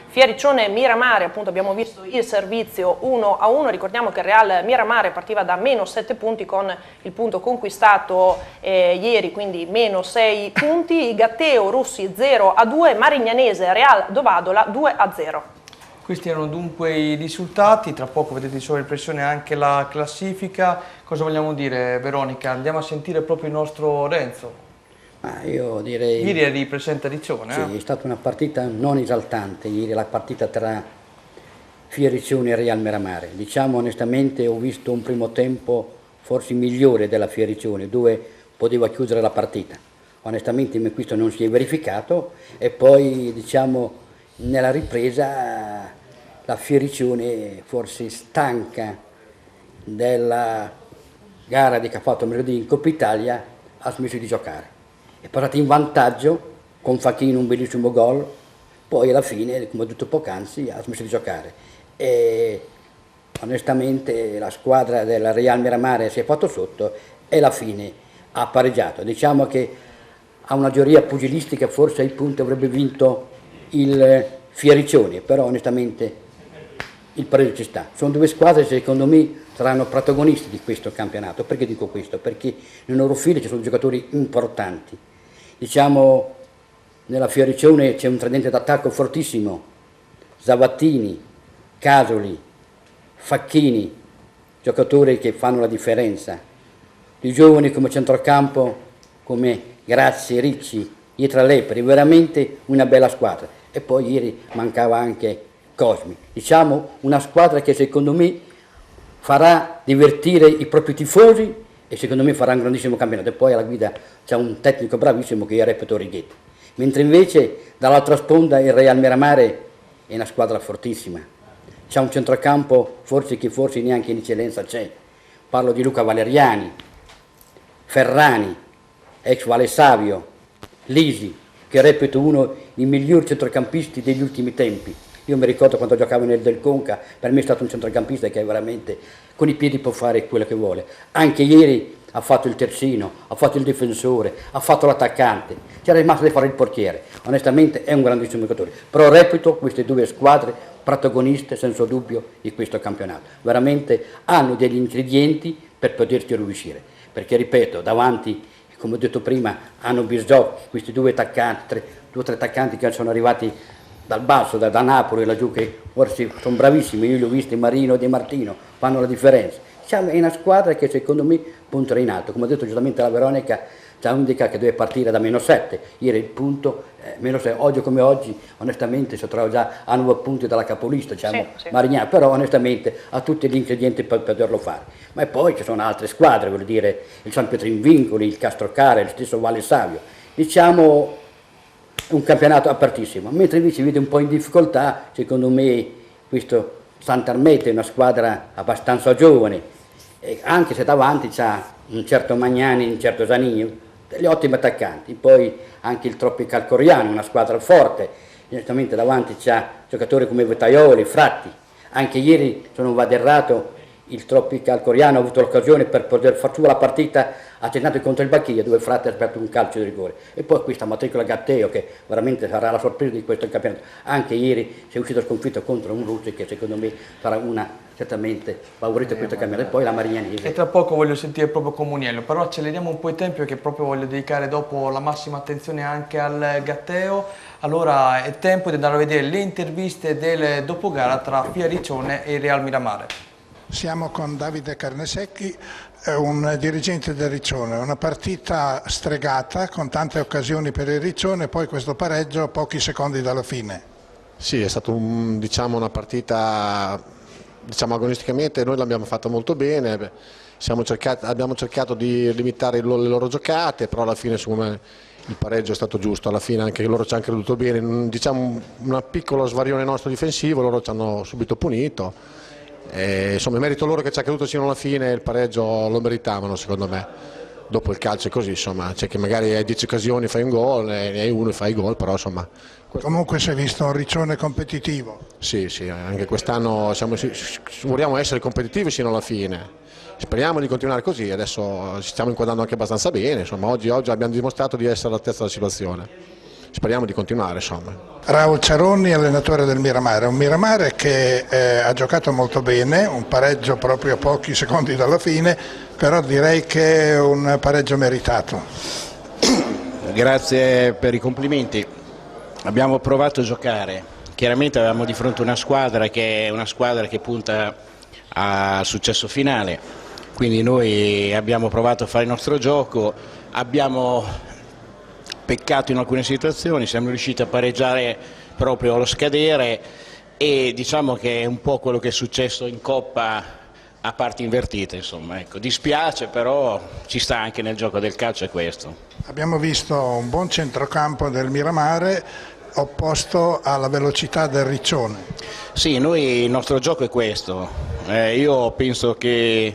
Fiariccione Miramare, appunto abbiamo visto il servizio 1-1, ricordiamo che il Real Miramare partiva da -7 punti con il punto conquistato ieri, quindi -6 punti, Gatteo Russi 0-2, Marignanese Real Dovadola 2-0. Questi erano dunque i risultati, tra poco vedete di sovraimpressione anche la classifica. Cosa vogliamo dire Veronica? Andiamo a sentire proprio il nostro Renzo. Io direi... Ieri eri presente a Riccione. Sì, è stata una partita non esaltante, ieri la partita tra Fioriccione e Real Miramare. Diciamo onestamente ho visto un primo tempo forse migliore della Fioriccione, dove poteva chiudere la partita. Onestamente questo non si è verificato e poi diciamo nella ripresa la Fioriccione forse stanca della gara che ha fatto mercoledì in Coppa Italia ha smesso di giocare. È passato in vantaggio con Facchini un bellissimo gol, poi alla fine, come ho detto poc'anzi, ha smesso di giocare. E onestamente la squadra della Real Miramare si è fatto sotto e alla fine ha pareggiato. Diciamo che a una teoria pugilistica forse ai punti avrebbe vinto il Fioriccione, però onestamente il pareggio ci sta. Sono due squadre che secondo me saranno protagonisti di questo campionato. Perché dico questo? Perché nel loro filo ci sono giocatori importanti. Diciamo nella Fioriccione c'è un tridente d'attacco fortissimo, Zavattini, Casoli, Facchini, giocatori che fanno la differenza. Di giovani come centrocampo, come Grazia, Ricci, Ietra Lepri, veramente una bella squadra. E poi ieri mancava anche Cosmi. Diciamo una squadra che secondo me farà divertire i propri tifosi e secondo me farà un grandissimo campionato. E poi alla guida c'è un tecnico bravissimo che è Repeto Righetti. Mentre invece dall'altra sponda il Real Miramare è una squadra fortissima. C'è un centrocampo forse neanche in eccellenza c'è. Parlo di Luca Valeriani, Ferrani, ex Valle Savio, Lisi, che reputo uno dei migliori centrocampisti degli ultimi tempi. Io mi ricordo quando giocavo nel Del Conca, per me è stato un centrocampista che veramente con i piedi può fare quello che vuole. Anche ieri ha fatto il terzino, ha fatto il difensore, ha fatto l'attaccante, c'era rimasto da fare il portiere. Onestamente è un grandissimo giocatore, però reputo queste due squadre protagoniste senza dubbio di questo campionato. Veramente hanno degli ingredienti per poterci riuscire, perché ripeto, davanti, come ho detto prima, hanno bisogno questi due attaccanti, due o tre attaccanti che sono arrivati dal basso, da Napoli laggiù, che forse sono bravissimi, io li ho visti, Marino e De Martino, fanno la differenza. Diciamo, è una squadra che secondo me punterà in alto, come ha detto giustamente la Veronica, già indica che deve partire da -7, ieri il punto -6, oggi come oggi onestamente si trova già a 9 punti dalla capolista, diciamo, sì. Marignano, però onestamente ha tutti gli ingredienti per poterlo fare. Ma poi ci sono altre squadre, voglio dire il San Pietro in Vincoli, il Castrocare, il stesso Valle Savio, diciamo un campionato apertissimo, mentre invece vede un po' in difficoltà, secondo me, questo Sant'Armete è una squadra abbastanza giovane, e anche se davanti c'ha un certo Magnani, un certo Zanini, degli ottimi attaccanti, poi anche il Tropical Coriano, una squadra forte, direttamente davanti c'ha giocatori come Vetaioli, Fratti, anche ieri se non vado errato il Tropical Coriano ha avuto l'occasione per poter far su la partita attentato contro il Bacchia, dove Fratti ha aperto un calcio di rigore, e poi questa matricola Gatteo che veramente sarà la sorpresa di questo campionato. Anche ieri si è uscito sconfitto contro un Russi che secondo me sarà una certamente favorita di questo campionato, e poi la Marignanese. E tra poco voglio sentire proprio Comuniello, però acceleriamo un po' i tempi perché proprio voglio dedicare dopo la massima attenzione anche al Gatteo. Allora è tempo di andare a vedere le interviste del dopogara tra Fioriccione e Real Miramare. Siamo con Davide Carnesecchi, un dirigente del Riccione, una partita stregata con tante occasioni per il Riccione, poi questo pareggio a pochi secondi dalla fine. Sì, è stata una partita, agonisticamente noi l'abbiamo fatta molto bene, abbiamo cercato di limitare le loro giocate, però alla fine il pareggio è stato giusto, alla fine anche loro ci hanno creduto bene, diciamo una piccola svarione nostro difensivo, loro ci hanno subito punito. Insomma, merito loro che ci ha creduto sino alla fine, il pareggio lo meritavano secondo me. Dopo il calcio è così, insomma, c'è che magari hai 10 occasioni fai un gol, ne hai uno e fai il gol, però insomma. Comunque si è visto un Riccione competitivo. Sì, anche quest'anno vogliamo essere competitivi sino alla fine. Speriamo di continuare così, adesso ci stiamo inquadrando anche abbastanza bene, insomma, oggi abbiamo dimostrato di essere all'altezza della situazione. Speriamo di continuare, insomma. Raul Ciaroni, allenatore del Miramare, un Miramare che ha giocato molto bene, un pareggio proprio a pochi secondi dalla fine, però direi che è un pareggio meritato. Grazie per i complimenti. Abbiamo provato a giocare, chiaramente avevamo di fronte una squadra che punta al successo finale, quindi noi abbiamo provato a fare il nostro gioco, abbiamo peccato in alcune situazioni, siamo riusciti a pareggiare proprio allo scadere, e diciamo che è un po' quello che è successo in Coppa a parti invertite, insomma, ecco. Dispiace, però ci sta anche nel gioco del calcio, è questo. Abbiamo visto un buon centrocampo del Miramare opposto alla velocità del Riccione. Sì, il nostro gioco è questo. Io penso che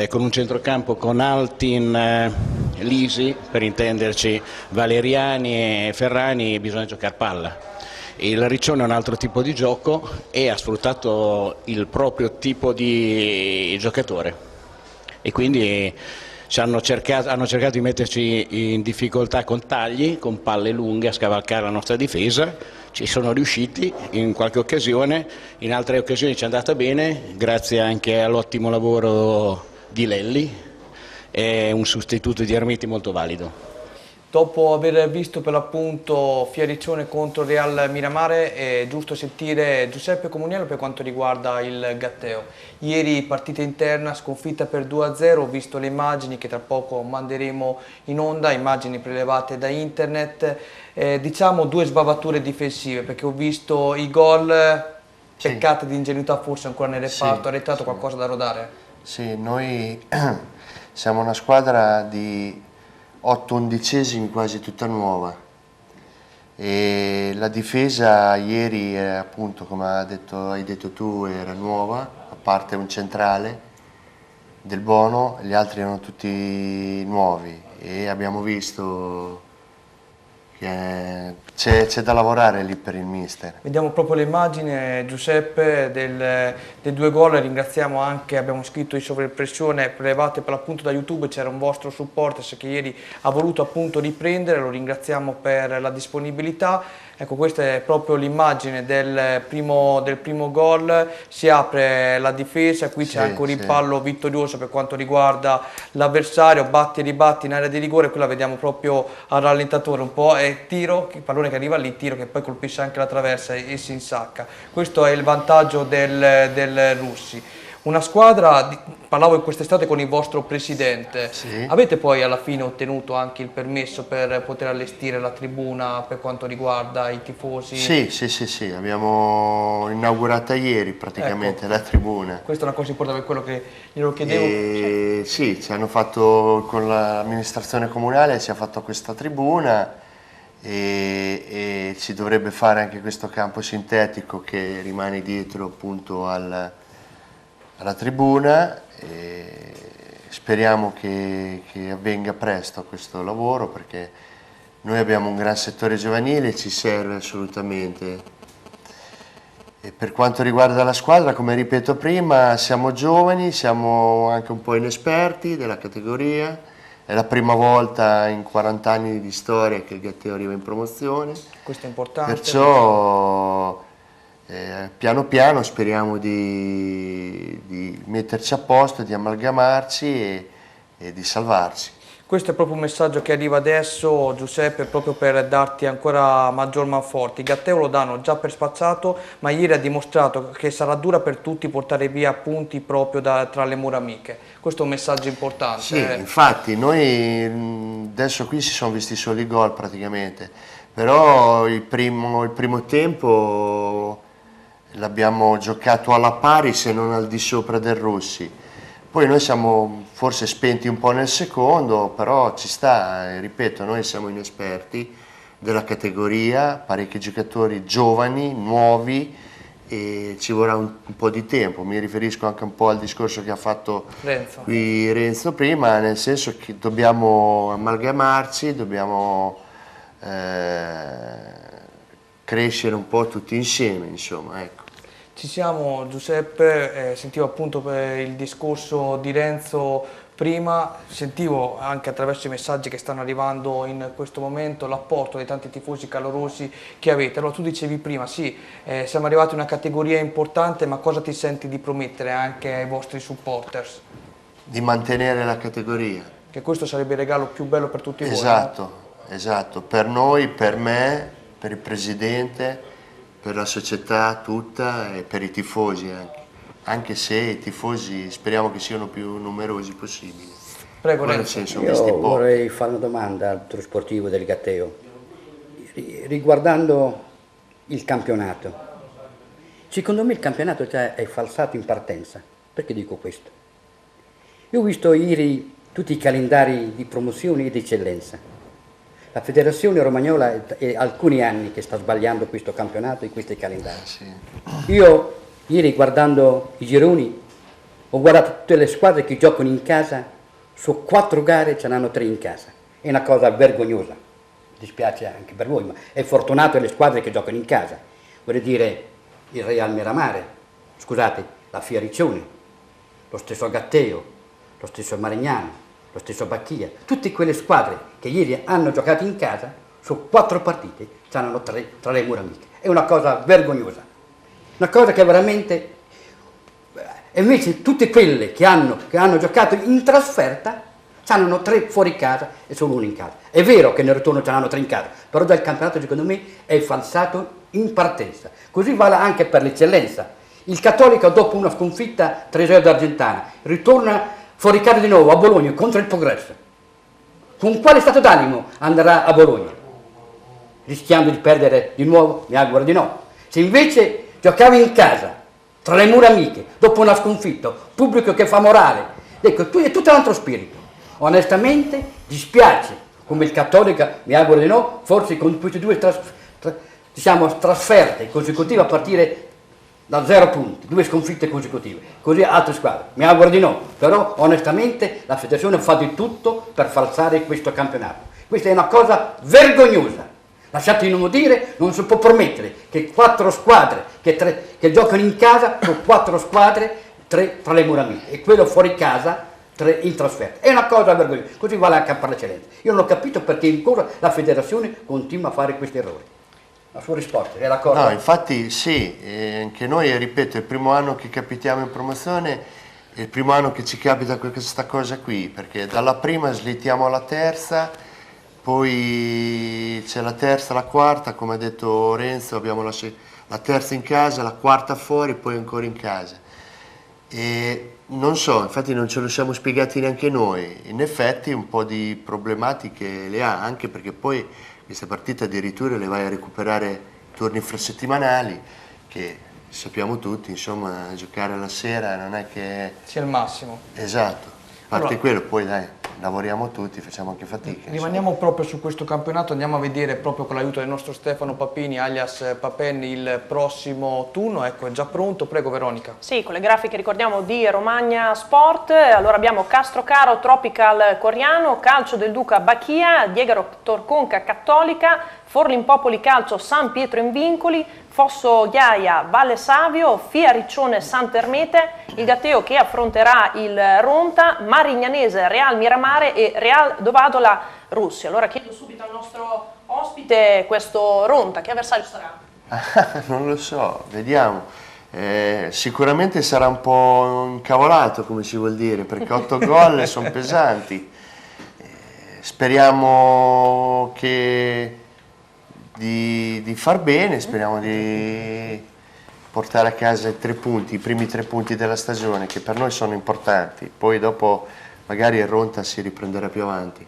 con un centrocampo con Altin, Lisi, per intenderci, Valeriani e Ferrani, bisogna giocare palla. Il Riccione è un altro tipo di gioco e ha sfruttato il proprio tipo di giocatore e quindi hanno cercato di metterci in difficoltà con tagli, con palle lunghe a scavalcare la nostra difesa. Ci sono riusciti in qualche occasione, in altre occasioni ci è andata bene, grazie anche all'ottimo lavoro di Lelli, è un sostituto di Ermiti molto valido. Dopo aver visto per l'appunto Fioriccione contro Real Miramare, è giusto sentire Giuseppe Comuniello per quanto riguarda il Gatteo. Ieri partita interna, sconfitta per 2-0, ho visto le immagini che tra poco manderemo in onda, immagini prelevate da internet, diciamo due sbavature difensive, perché ho visto i gol, peccate di ingenuità forse ancora nel reparto, ha rettato qualcosa da rodare? Sì, noi siamo una squadra di 8 undicesimi quasi tutta nuova e la difesa ieri appunto, come hai detto tu, era nuova, a parte un centrale del Bono, gli altri erano tutti nuovi e abbiamo visto che c'è da lavorare lì per il mister. Vediamo proprio le immagini, Giuseppe, dei due gol. Ringraziamo anche, abbiamo scritto in sovraimpressione prelevate per l'appunto da YouTube, c'era un vostro supporter che ieri ha voluto appunto riprendere, lo ringraziamo per la disponibilità. Ecco, questa è proprio l'immagine del primo gol, si apre la difesa, qui c'è anche un rimpallo vittorioso per quanto riguarda l'avversario, batti e ribatti in area di rigore, qui la vediamo proprio al rallentatore un po', è tiro, il pallone che arriva lì, tiro che poi colpisce anche la traversa e si insacca. Questo è il vantaggio del Russi. Una squadra, parlavo quest'estate con il vostro presidente, avete poi alla fine ottenuto anche il permesso per poter allestire la tribuna per quanto riguarda i tifosi? Sì, abbiamo inaugurata ieri praticamente la tribuna. Questa è una cosa importante, per quello che glielo chiedevo. Sì, ci hanno fatto, con l'amministrazione comunale ci ha fatto questa tribuna e si dovrebbe fare anche questo campo sintetico che rimane dietro appunto alla tribuna e speriamo che avvenga presto questo lavoro perché noi abbiamo un gran settore giovanile, ci serve assolutamente. E per quanto riguarda la squadra, come ripeto prima, siamo giovani, siamo anche un po' inesperti della categoria, è la prima volta in 40 anni di storia che il Gatteo arriva in promozione. Questo è importante. Perciò piano piano speriamo di metterci a posto, di amalgamarci e di salvarci. Questo è proprio un messaggio che arriva adesso, Giuseppe, proprio per darti ancora maggior manforte. Il Gatteo lo danno già per spacciato, ma ieri ha dimostrato che sarà dura per tutti portare via punti proprio tra le mura amiche. Questo è un messaggio importante. Sì, infatti noi adesso qui si sono visti solo i gol praticamente, però il primo tempo l'abbiamo giocato alla pari se non al di sopra del Russi. Poi noi siamo forse spenti un po' nel secondo, però ci sta, ripeto, noi siamo inesperti della categoria, parecchi giocatori giovani, nuovi e ci vorrà un po' di tempo. Mi riferisco anche un po' al discorso che ha fatto qui Renzo prima, nel senso che dobbiamo amalgamarci, dobbiamo crescere un po' tutti insieme, insomma, ecco. Ci siamo, Giuseppe, sentivo appunto il discorso di Renzo prima, sentivo anche attraverso i messaggi che stanno arrivando in questo momento l'apporto dei tanti tifosi calorosi che avete. Allora tu dicevi prima, sì, siamo arrivati a una categoria importante, ma cosa ti senti di promettere anche ai vostri supporters? Di mantenere la categoria. Che questo sarebbe il regalo più bello per tutti voi. Esatto, per noi, per me, per il presidente, per la società tutta e per i tifosi anche se i tifosi speriamo che siano più numerosi possibili. Prego, Renzo. Io vorrei fare una domanda al altro sportivo del Gatteo riguardando il campionato. Secondo me il campionato già è falsato in partenza. Perché dico questo? Io ho visto ieri tutti i calendari di promozione e di eccellenza. La federazione romagnola è alcuni anni che sta sbagliando questo campionato e questi calendari. Io ieri guardando i gironi ho guardato tutte le squadre che giocano in casa, su 4 gare ce n'hanno 3 in casa. È una cosa vergognosa, dispiace anche per voi, ma è fortunato le squadre che giocano in casa. Vorrei dire il Real Miramare, scusate, la Fioriccione, lo stesso Gatteo, lo stesso Marignano, lo stesso Bacchia, tutte quelle squadre che ieri hanno giocato in casa, su 4 partite c'erano 3 tra le mura amiche. È una cosa vergognosa, una cosa che veramente... E invece tutte quelle che hanno giocato in trasferta c'hanno 3 fuori casa e solo 1 in casa. È vero che nel ritorno c'hanno 3 in casa, però dal campionato secondo me è falsato in partenza. Così vale anche per l'eccellenza. Il Cattolica dopo una sconfitta 3-0 d'Argentana ritorna fuori casa di nuovo a Bologna contro il Progresso. Con quale stato d'animo andrà a Bologna? Rischiando di perdere di nuovo? Mi auguro di no. Se invece giocavi in casa tra le mura amiche, dopo una sconfitta, pubblico che fa morale, ecco, è tutto un altro spirito. Onestamente dispiace, come il Cattolica, mi auguro di no, forse con queste 2 trasferte consecutive a partire da 0 punti, 2 sconfitte consecutive, così altre squadre, mi auguro di no, però onestamente la federazione fa di tutto per falsare questo campionato. Questa è una cosa vergognosa. Lasciatemi dire, non si può permettere che 4 squadre che giocano in casa sono 4 squadre, 3 tra le mura amiche e quello fuori casa 3 in trasferta. È una cosa vergognosa, così vale anche per l'eccellenza. Io non ho capito perché ancora la federazione continua a fare questi errori. La sua risposta è d'accordo? No, infatti sì, anche noi, ripeto, è il primo anno che capitiamo in promozione, è il primo anno che ci capita questa cosa qui, perché dalla prima slittiamo alla terza, poi c'è la terza, la quarta, come ha detto Renzo, abbiamo la terza in casa, la quarta fuori, poi ancora in casa. E non so, infatti non ce lo siamo spiegati neanche noi, in effetti un po' di problematiche le ha, anche perché poi queste partite addirittura le vai a recuperare turni infrasettimanali, che sappiamo tutti, insomma, giocare alla sera non è che... sia il massimo. Esatto, a parte Allora, quello, poi dai, lavoriamo tutti, facciamo anche fatica. Rimaniamo proprio su questo campionato, andiamo a vedere proprio con l'aiuto del nostro Stefano Papini, alias Papenni, il prossimo turno. Ecco, è già pronto, prego Veronica. Sì, con le grafiche ricordiamo di Romagna Sport. Allora abbiamo Castrocaro Tropical Coriano, Calcio del Duca Bacchia, Diegaro Torconca Cattolica, Forlimpopoli Calcio San Pietro in Vincoli, Fosso Ghiaia Valle Savio, Fia Riccione Sant'Ermete, il Gatteo che affronterà il Ronta, Marignanese Real Miramare e Real Dovadola Russia. Allora chiedo subito al nostro ospite questo Ronta, che avversario sarà? Non lo so, vediamo. Sicuramente sarà un po' incavolato, come si vuol dire, perché 8 gol sono pesanti. Speriamo di far bene, speriamo di portare a casa i 3 punti, i primi 3 punti della stagione, che per noi sono importanti. Poi dopo magari il Ronta si riprenderà più avanti.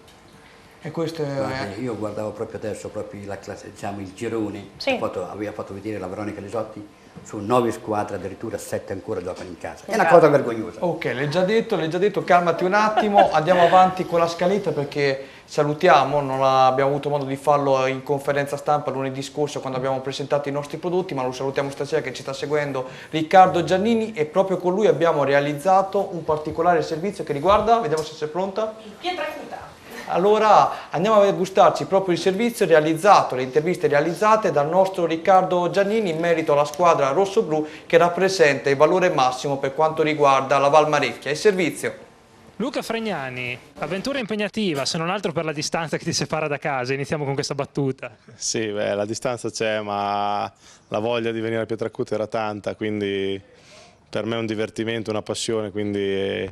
E questo è... Io guardavo proprio adesso la classe, diciamo, il girone, sì. Aveva fatto vedere la Veronica Lisotti, su 9 squadre addirittura 7 ancora giocano in casa. È una cosa vergognosa. Ok, l'hai già detto, calmati un attimo, andiamo avanti con la scaletta perché salutiamo, non abbiamo avuto modo di farlo in conferenza stampa lunedì scorso quando abbiamo presentato i nostri prodotti, ma lo salutiamo stasera che ci sta seguendo Riccardo Giannini e proprio con lui abbiamo realizzato un particolare servizio che riguarda, vediamo se sei pronta. Il Pietracuta. Allora andiamo a gustarci proprio il servizio realizzato, le interviste realizzate dal nostro Riccardo Giannini in merito alla squadra rossoblu che rappresenta il valore massimo per quanto riguarda la Valmarecchia. Il servizio. Luca Fregnani, avventura impegnativa, se non altro per la distanza che ti separa da casa. Iniziamo con questa battuta. Sì, beh, la distanza c'è, ma la voglia di venire a Pietracuta era tanta, quindi per me è un divertimento, una passione, quindi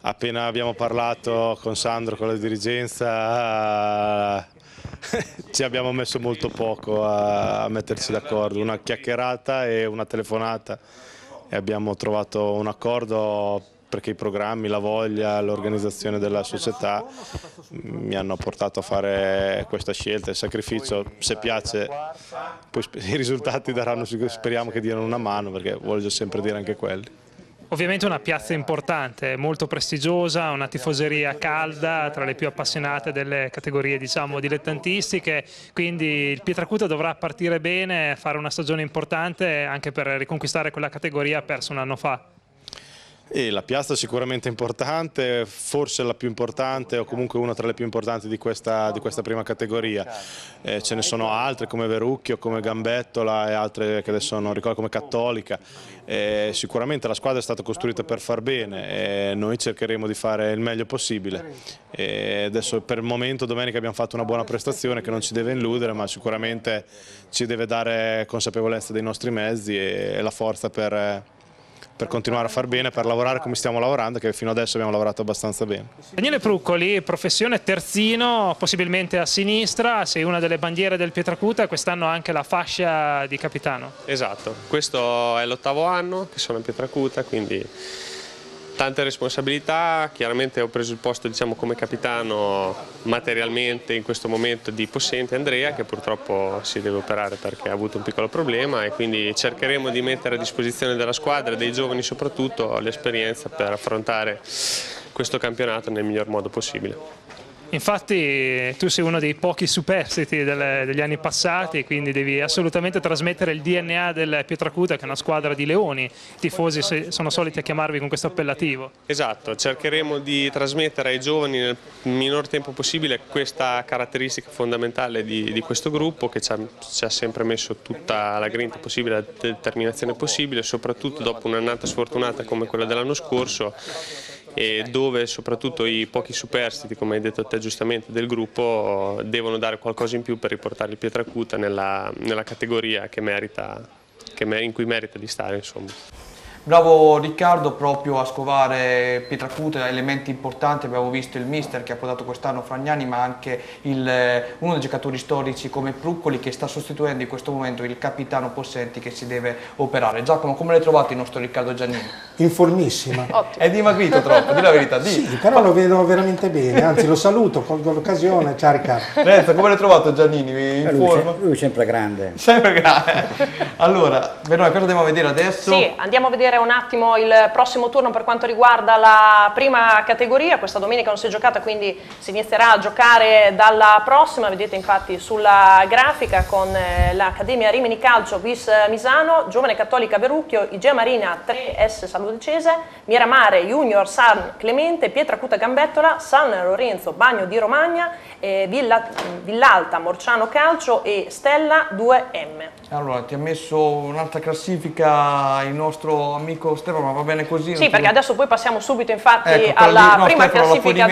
appena abbiamo parlato con Sandro, con la dirigenza, ci abbiamo messo molto poco a metterci d'accordo, una chiacchierata e una telefonata e abbiamo trovato un accordo perché i programmi, la voglia, l'organizzazione della società mi hanno portato a fare questa scelta, il sacrificio. Se piace, poi i risultati daranno, speriamo che diano una mano, perché voglio sempre dire anche quelli. Ovviamente una piazza importante, molto prestigiosa, una tifoseria calda, tra le più appassionate delle categorie, diciamo, dilettantistiche, quindi il Pietracuta dovrà partire bene, fare una stagione importante anche per riconquistare quella categoria persa un anno fa. E la piazza è sicuramente importante, forse la più importante o comunque una tra le più importanti di questa prima categoria. Ce ne sono altre come Verrucchio, come Gambettola e altre che adesso non ricordo, come Cattolica. Sicuramente la squadra è stata costruita per far bene e noi cercheremo di fare il meglio possibile. Adesso per il momento domenica abbiamo fatto una buona prestazione che non ci deve illudere, ma sicuramente ci deve dare consapevolezza dei nostri mezzi e la forza per continuare a far bene, per lavorare come stiamo lavorando, che fino adesso abbiamo lavorato abbastanza bene. Daniele Pruccoli, professione terzino, possibilmente a sinistra, sei una delle bandiere del Pietracuta, quest'anno anche la fascia di capitano. Esatto, questo è l'8º anno che sono a Pietracuta, quindi tante responsabilità. Chiaramente ho preso il posto, diciamo, come capitano materialmente in questo momento di possente Andrea, che purtroppo si deve operare perché ha avuto un piccolo problema, e quindi cercheremo di mettere a disposizione della squadra e dei giovani soprattutto l'esperienza per affrontare questo campionato nel miglior modo possibile. Infatti tu sei uno dei pochi superstiti degli anni passati, quindi devi assolutamente trasmettere il DNA del Pietracuta, che è una squadra di leoni. I tifosi sono soliti a chiamarvi con questo appellativo. Esatto, cercheremo di trasmettere ai giovani nel minor tempo possibile questa caratteristica fondamentale di questo gruppo, che ci ha sempre messo tutta la grinta possibile, la determinazione possibile, soprattutto dopo un'annata sfortunata come quella dell'anno scorso, e dove soprattutto i pochi superstiti, come hai detto te giustamente, del gruppo devono dare qualcosa in più per riportare il Pietracuta nella categoria in cui merita di stare, insomma. Bravo Riccardo proprio a scovare Pietracuta, elementi importanti. Abbiamo visto il mister che ha portato quest'anno Fragnani, ma anche uno dei giocatori storici come Pruccoli, che sta sostituendo in questo momento il capitano Possenti, che si deve operare. Giacomo, come l'hai trovato il nostro Riccardo Giannini? Informissima. È dimagrito troppo, di la verità. Sì, però lo vedo veramente bene, anzi lo saluto, colgo l'occasione. Ciao Riccardo. Renzo, come l'hai trovato Giannini? In forma? Lui è sempre grande. Sempre grande. Allora, Verona, cosa andiamo a vedere adesso? Sì, andiamo a vedere un attimo il prossimo turno per quanto riguarda la prima categoria. Questa domenica non si è giocata, quindi si inizierà a giocare dalla prossima. Vedete infatti sulla grafica con l'Accademia Rimini Calcio bis Misano, Giovane Cattolica Verrucchio, Igea Marina 3S Saludicese, Miramare Junior San Clemente, Pietracuta Gambettola, San Lorenzo Bagno di Romagna, Villalta Morciano Calcio e Stella 2M. Allora, ti ha messo un'altra classifica il nostro amico Stefano, ma va bene così? Sì, perché adesso poi passiamo subito infatti ecco, alla prima classifica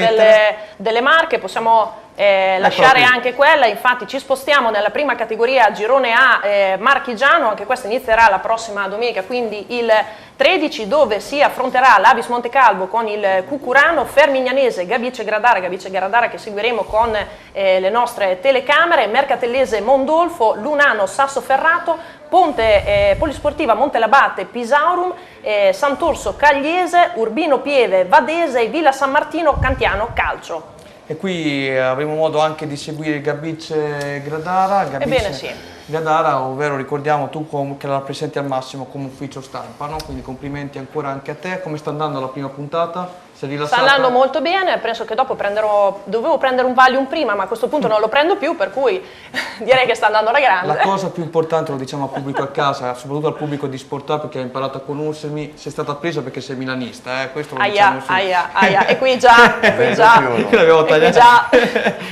delle Marche, possiamo lasciare anche quella. Infatti ci spostiamo nella prima categoria, girone A marchigiano, anche questa inizierà la prossima domenica, quindi il 13, dove si affronterà l'Avis Montecalvo con il Cucurano, Fermignanese Gabice Gradara che seguiremo con le nostre telecamere, Mercatellese Mondolfo, Lunano Sassoferrato, Ponte Polisportiva Montelabate Pisaurum, Sant'Orso Cagliese, Urbino Pieve Vadese e Villa San Martino Cantiano Calcio. E qui avremo modo anche di seguire Gabice Gradara. Ebbene sì. Gradara, ovvero ricordiamo tu che la rappresenti al massimo come ufficio stampa, no? Quindi complimenti ancora anche a te. Come sta andando la prima puntata? Sei rilassata? Sta andando molto bene, penso che dopo dovevo prendere un Valium prima, ma a questo punto non lo prendo più, per cui direi che sta andando alla grande. La cosa più importante, lo diciamo al pubblico a casa, soprattutto al pubblico di Sportà, perché ha imparato a conoscermi, sei stata presa perché sei milanista, questo lo diciamo su. E qui già,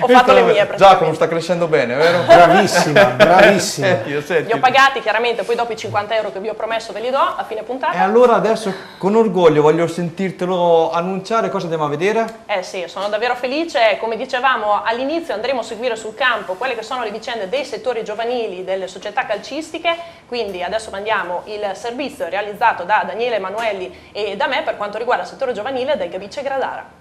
ho fatto le mie. Giacomo sta crescendo bene, vero? Bravissima, bravissima. Li ho pagati chiaramente, poi dopo i 50 euro che vi ho promesso ve li do a fine puntata. E allora adesso con orgoglio voglio sentirtelo annunciare, cosa andiamo a vedere? Sì, sono davvero felice. Come dicevamo all'inizio, andremo a seguire sul campo quelle che sono le vicende dei settori giovanili delle società calcistiche, quindi adesso mandiamo il servizio realizzato da Daniele Emanuelli e da me per quanto riguarda il settore giovanile del Gabice Gradara.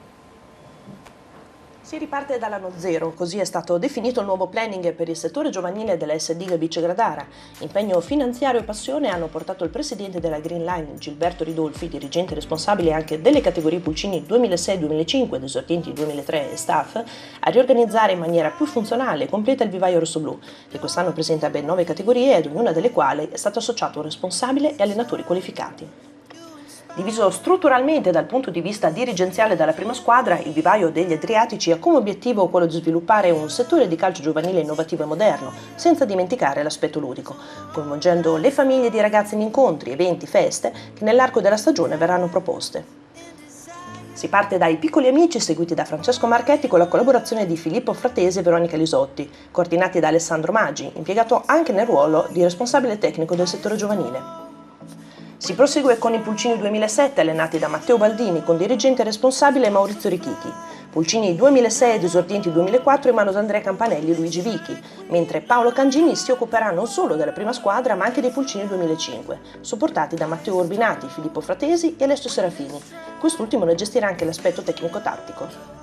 Si riparte dall'anno zero, così è stato definito il nuovo planning per il settore giovanile della SD Gabice Gradara. Impegno finanziario e passione hanno portato il presidente della Green Line, Gilberto Ridolfi, dirigente responsabile anche delle categorie Pulcini 2006-2005 ed esordienti 2003 e staff, a riorganizzare in maniera più funzionale e completa il vivaio rossoblu, che quest'anno presenta ben 9 categorie, ad ognuna delle quali è stato associato un responsabile e allenatori qualificati. Diviso strutturalmente dal punto di vista dirigenziale dalla prima squadra, il vivaio degli Adriatici ha come obiettivo quello di sviluppare un settore di calcio giovanile innovativo e moderno, senza dimenticare l'aspetto ludico, coinvolgendo le famiglie di ragazzi in incontri, eventi, feste che nell'arco della stagione verranno proposte. Si parte dai piccoli amici seguiti da Francesco Marchetti con la collaborazione di Filippo Fratesi e Veronica Lisotti, coordinati da Alessandro Maggi, impiegato anche nel ruolo di responsabile tecnico del settore giovanile. Si prosegue con i Pulcini 2007 allenati da Matteo Baldini con dirigente responsabile Maurizio Richichi, Pulcini 2006 ed esordienti 2004 in mano ad Andrea Campanelli e Luigi Vichi, mentre Paolo Cangini si occuperà non solo della prima squadra ma anche dei Pulcini 2005, supportati da Matteo Urbinati, Filippo Fratesi e Alessio Serafini. Quest'ultimo ne gestirà anche l'aspetto tecnico-tattico.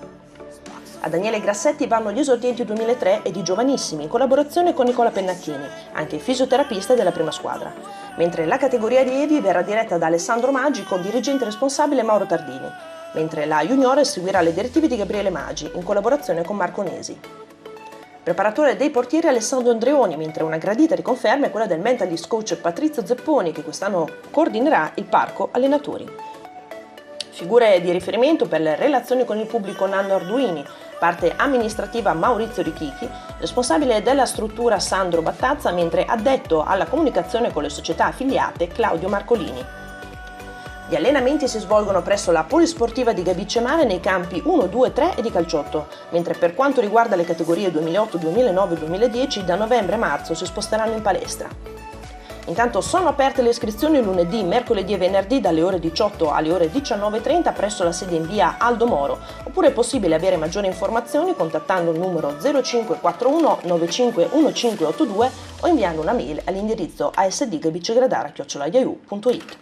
A Daniele Grassetti vanno gli esordienti 2003 ed i giovanissimi in collaborazione con Nicola Pennacchini, anche fisioterapista della prima squadra, mentre la categoria allievi verrà diretta da Alessandro Maggi con dirigente responsabile Mauro Tardini, mentre la juniore seguirà le direttive di Gabriele Maggi in collaborazione con Marco Nesi. Preparatore dei portieri Alessandro Andreoni, mentre una gradita riconferma è quella del mentalist coach Patrizio Zepponi che quest'anno coordinerà il parco allenatori. Figure di riferimento per le relazioni con il pubblico Nanno Arduini, parte amministrativa Maurizio Richichi, responsabile della struttura Sandro Battazza, mentre addetto alla comunicazione con le società affiliate Claudio Marcolini. Gli allenamenti si svolgono presso la Polisportiva di Gabice Mare nei campi 1, 2, 3 e di calciotto, mentre per quanto riguarda le categorie 2008, 2009 e 2010 da novembre a marzo si sposteranno in palestra. Intanto sono aperte le iscrizioni lunedì, mercoledì e venerdì dalle ore 18 alle ore 19.30 presso la sede in via Aldo Moro, oppure è possibile avere maggiori informazioni contattando il numero 0541 951582 o inviando una mail all'indirizzo asdgabicegradara@yahoo.it.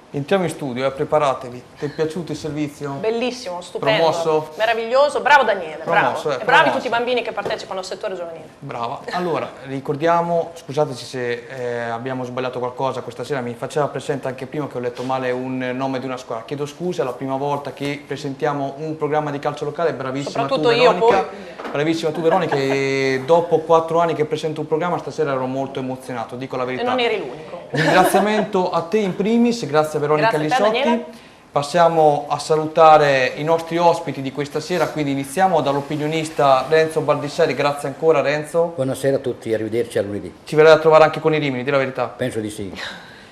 Entriamo in studio, preparatevi. Ti è piaciuto il servizio? Bellissimo, stupendo, promosso? Meraviglioso, bravo Daniele, Promosso, bravo. E bravi tutti i bambini che partecipano al settore giovanile. Brava. Allora, ricordiamo, scusateci se abbiamo sbagliato qualcosa questa sera, mi faceva presente anche prima che ho letto male un nome di una squadra. Chiedo scusa, è la prima volta che presentiamo un programma di calcio locale, bravissima soprattutto tu Veronica. Io poi. Bravissima tu Veronica, e dopo 4 anni che presento un programma stasera ero molto emozionato, dico la verità. E non eri l'unico. Ringraziamento a te in primis, grazie a Veronica Grazie a te, Lisotti. Daniele. Passiamo a salutare i nostri ospiti di questa sera, quindi iniziamo dall'opinionista Renzo Baldisseri. Grazie ancora Renzo. Buonasera a tutti, arrivederci a lunedì. Ci verrà a trovare anche con i Rimini, di la verità. Penso di sì.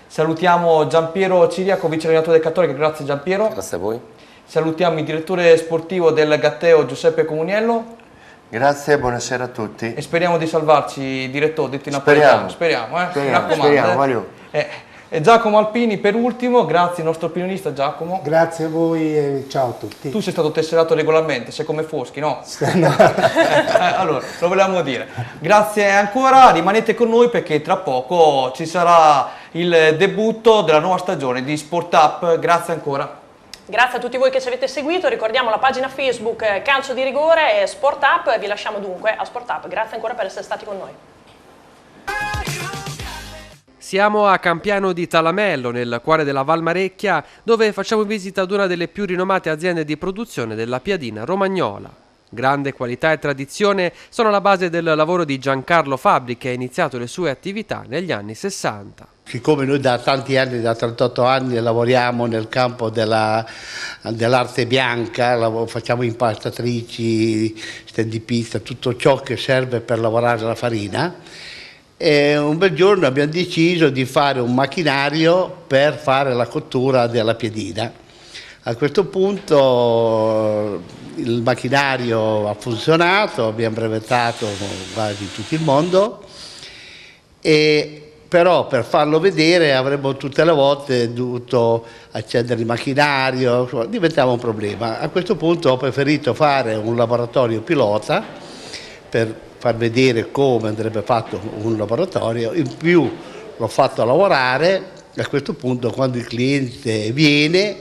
Salutiamo Giampiero Ciriaco, vice allenatore del Cattolica. Grazie Giampiero. Grazie a voi. Salutiamo il direttore sportivo del Gatteo Giuseppe Comuniello. Grazie, buonasera a tutti. E speriamo di salvarci, direttore, detto in napoletano. Speriamo, mi raccomando. E Giacomo Alpini per ultimo, grazie al nostro opinionista Giacomo. Grazie a voi e ciao a tutti. Tu sei stato tesserato regolarmente, sei come Foschi, no? Allora, lo volevamo dire. Grazie ancora, rimanete con noi perché tra poco ci sarà il debutto della nuova stagione di Sport Up. Grazie ancora. Grazie a tutti voi che ci avete seguito, ricordiamo la pagina Facebook Calcio di Rigore e Sport Up, vi lasciamo dunque a Sport Up. Grazie ancora per essere stati con noi. Siamo a Campiano di Talamello, nel cuore della Valmarecchia, dove facciamo visita ad una delle più rinomate aziende di produzione della piadina romagnola. Grande qualità e tradizione sono la base del lavoro di Giancarlo Fabbri, che ha iniziato le sue attività negli anni 60. Siccome noi da tanti anni, da 38 anni, lavoriamo nel campo dell'arte bianca, facciamo impastatrici, stendipista, tutto ciò che serve per lavorare la farina, e un bel giorno abbiamo deciso di fare un macchinario per fare la cottura della piadina. A questo punto il macchinario ha funzionato, abbiamo brevettato quasi in tutto il mondo, però per farlo vedere avremmo tutte le volte dovuto accendere il macchinario, diventava un problema. A questo punto ho preferito fare un laboratorio pilota per far vedere come andrebbe fatto un laboratorio, in più l'ho fatto lavorare. A questo punto quando il cliente viene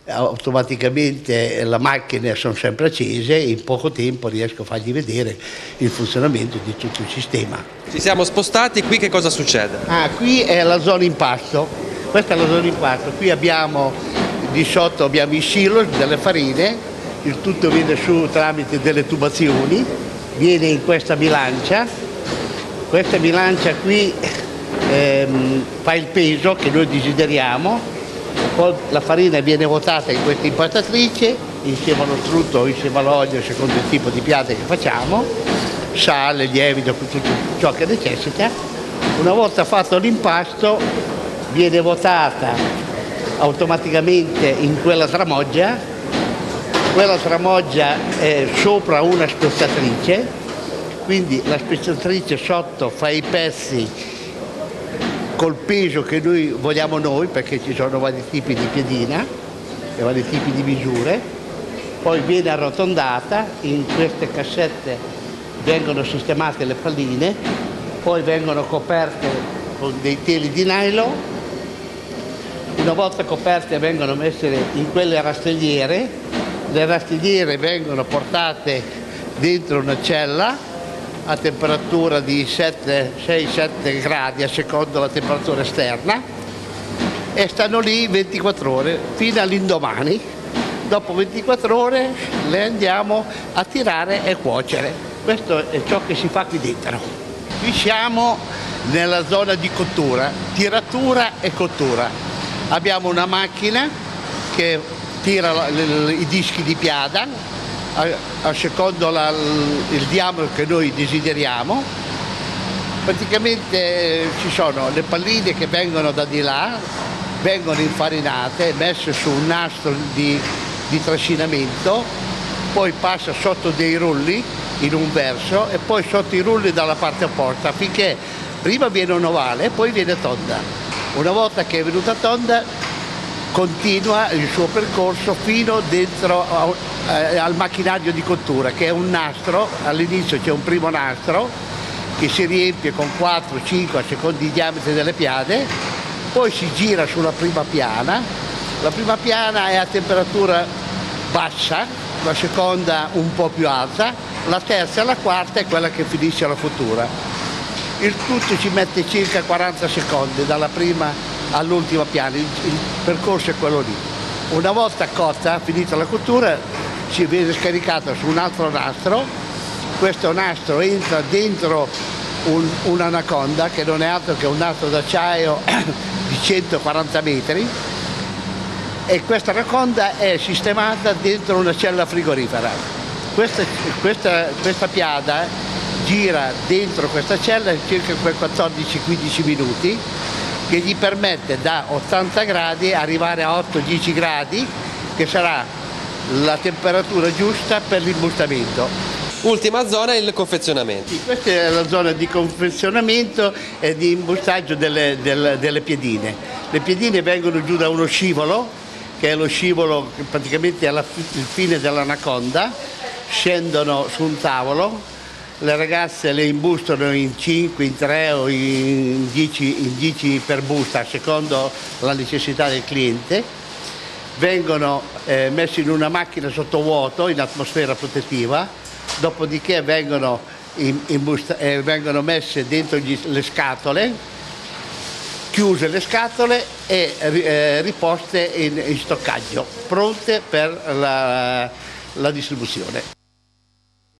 automaticamente le macchine sono sempre accese e in poco tempo riesco a fargli vedere il funzionamento di tutto il sistema. Ci siamo spostati, qui che cosa succede? Qui è la zona impasto, questa è la zona impasto, qui abbiamo di sotto abbiamo i silos delle farine, il tutto viene su tramite delle tubazioni, viene in questa bilancia qui fa il peso che noi desideriamo. Poi la farina viene vuotata in questa impastatrice insieme allo strutto o insieme all'olio, secondo il tipo di piatti che facciamo, sale, lievito, tutto ciò che necessita. Una volta fatto l'impasto viene vuotata automaticamente in quella tramoggia è sopra una spezzatrice, quindi la spezzatrice sotto fa i pezzi col peso che noi vogliamo noi, perché ci sono vari tipi di piedina e vari tipi di misure, poi viene arrotondata, in queste cassette vengono sistemate le palline, poi vengono coperte con dei teli di nylon, una volta coperte vengono messe in quelle rastrelliere, le rastrelliere vengono portate dentro una cella a temperatura di 6-7 gradi a seconda della temperatura esterna e stanno lì 24 ore fino all'indomani. Dopo 24 ore le andiamo a tirare e cuocere. Questo è ciò che si fa qui dentro. Qui siamo nella zona di cottura, tiratura e cottura. Abbiamo una macchina che tira i dischi di piada a secondo il diametro che noi desideriamo. Praticamente ci sono le palline che vengono da di là, vengono infarinate, messe su un nastro di trascinamento, poi passa sotto dei rulli in un verso e poi sotto i rulli dalla parte opposta, finché prima viene un ovale e poi viene tonda. Una volta che è venuta tonda continua il suo percorso fino dentro al macchinario di cottura, che è un nastro. All'inizio c'è un primo nastro che si riempie con 4-5 a seconda di diametri delle piade, poi si gira sulla prima piana, la prima piana è a temperatura bassa, la seconda un po' più alta, la terza e la quarta è quella che finisce la cottura. Il tutto ci mette circa 40 secondi dalla prima all'ultima piana, il percorso è quello lì. Una volta cotta, finita la cottura, si viene scaricato su un altro nastro, questo nastro entra dentro un'anaconda che non è altro che un nastro d'acciaio di 140 metri e questa anaconda è sistemata dentro una cella frigorifera. Questa piada gira dentro questa cella circa 14-15 minuti, che gli permette da 80 gradi arrivare a 8-10 gradi, che sarà la temperatura giusta per l'imbustamento. Ultima zona è il confezionamento. Sì, questa è la zona di confezionamento e di imbustaggio delle piedine. Le piedine vengono giù da uno scivolo, che è lo scivolo che praticamente è il fine dell'anaconda, scendono su un tavolo, le ragazze le imbustano in 5, in 3 o in 10 per busta, secondo la necessità del cliente. Vengono messi in una macchina sottovuoto, in atmosfera protettiva, dopodiché vengono messe dentro le scatole, chiuse le scatole e riposte in stoccaggio, pronte per la distribuzione.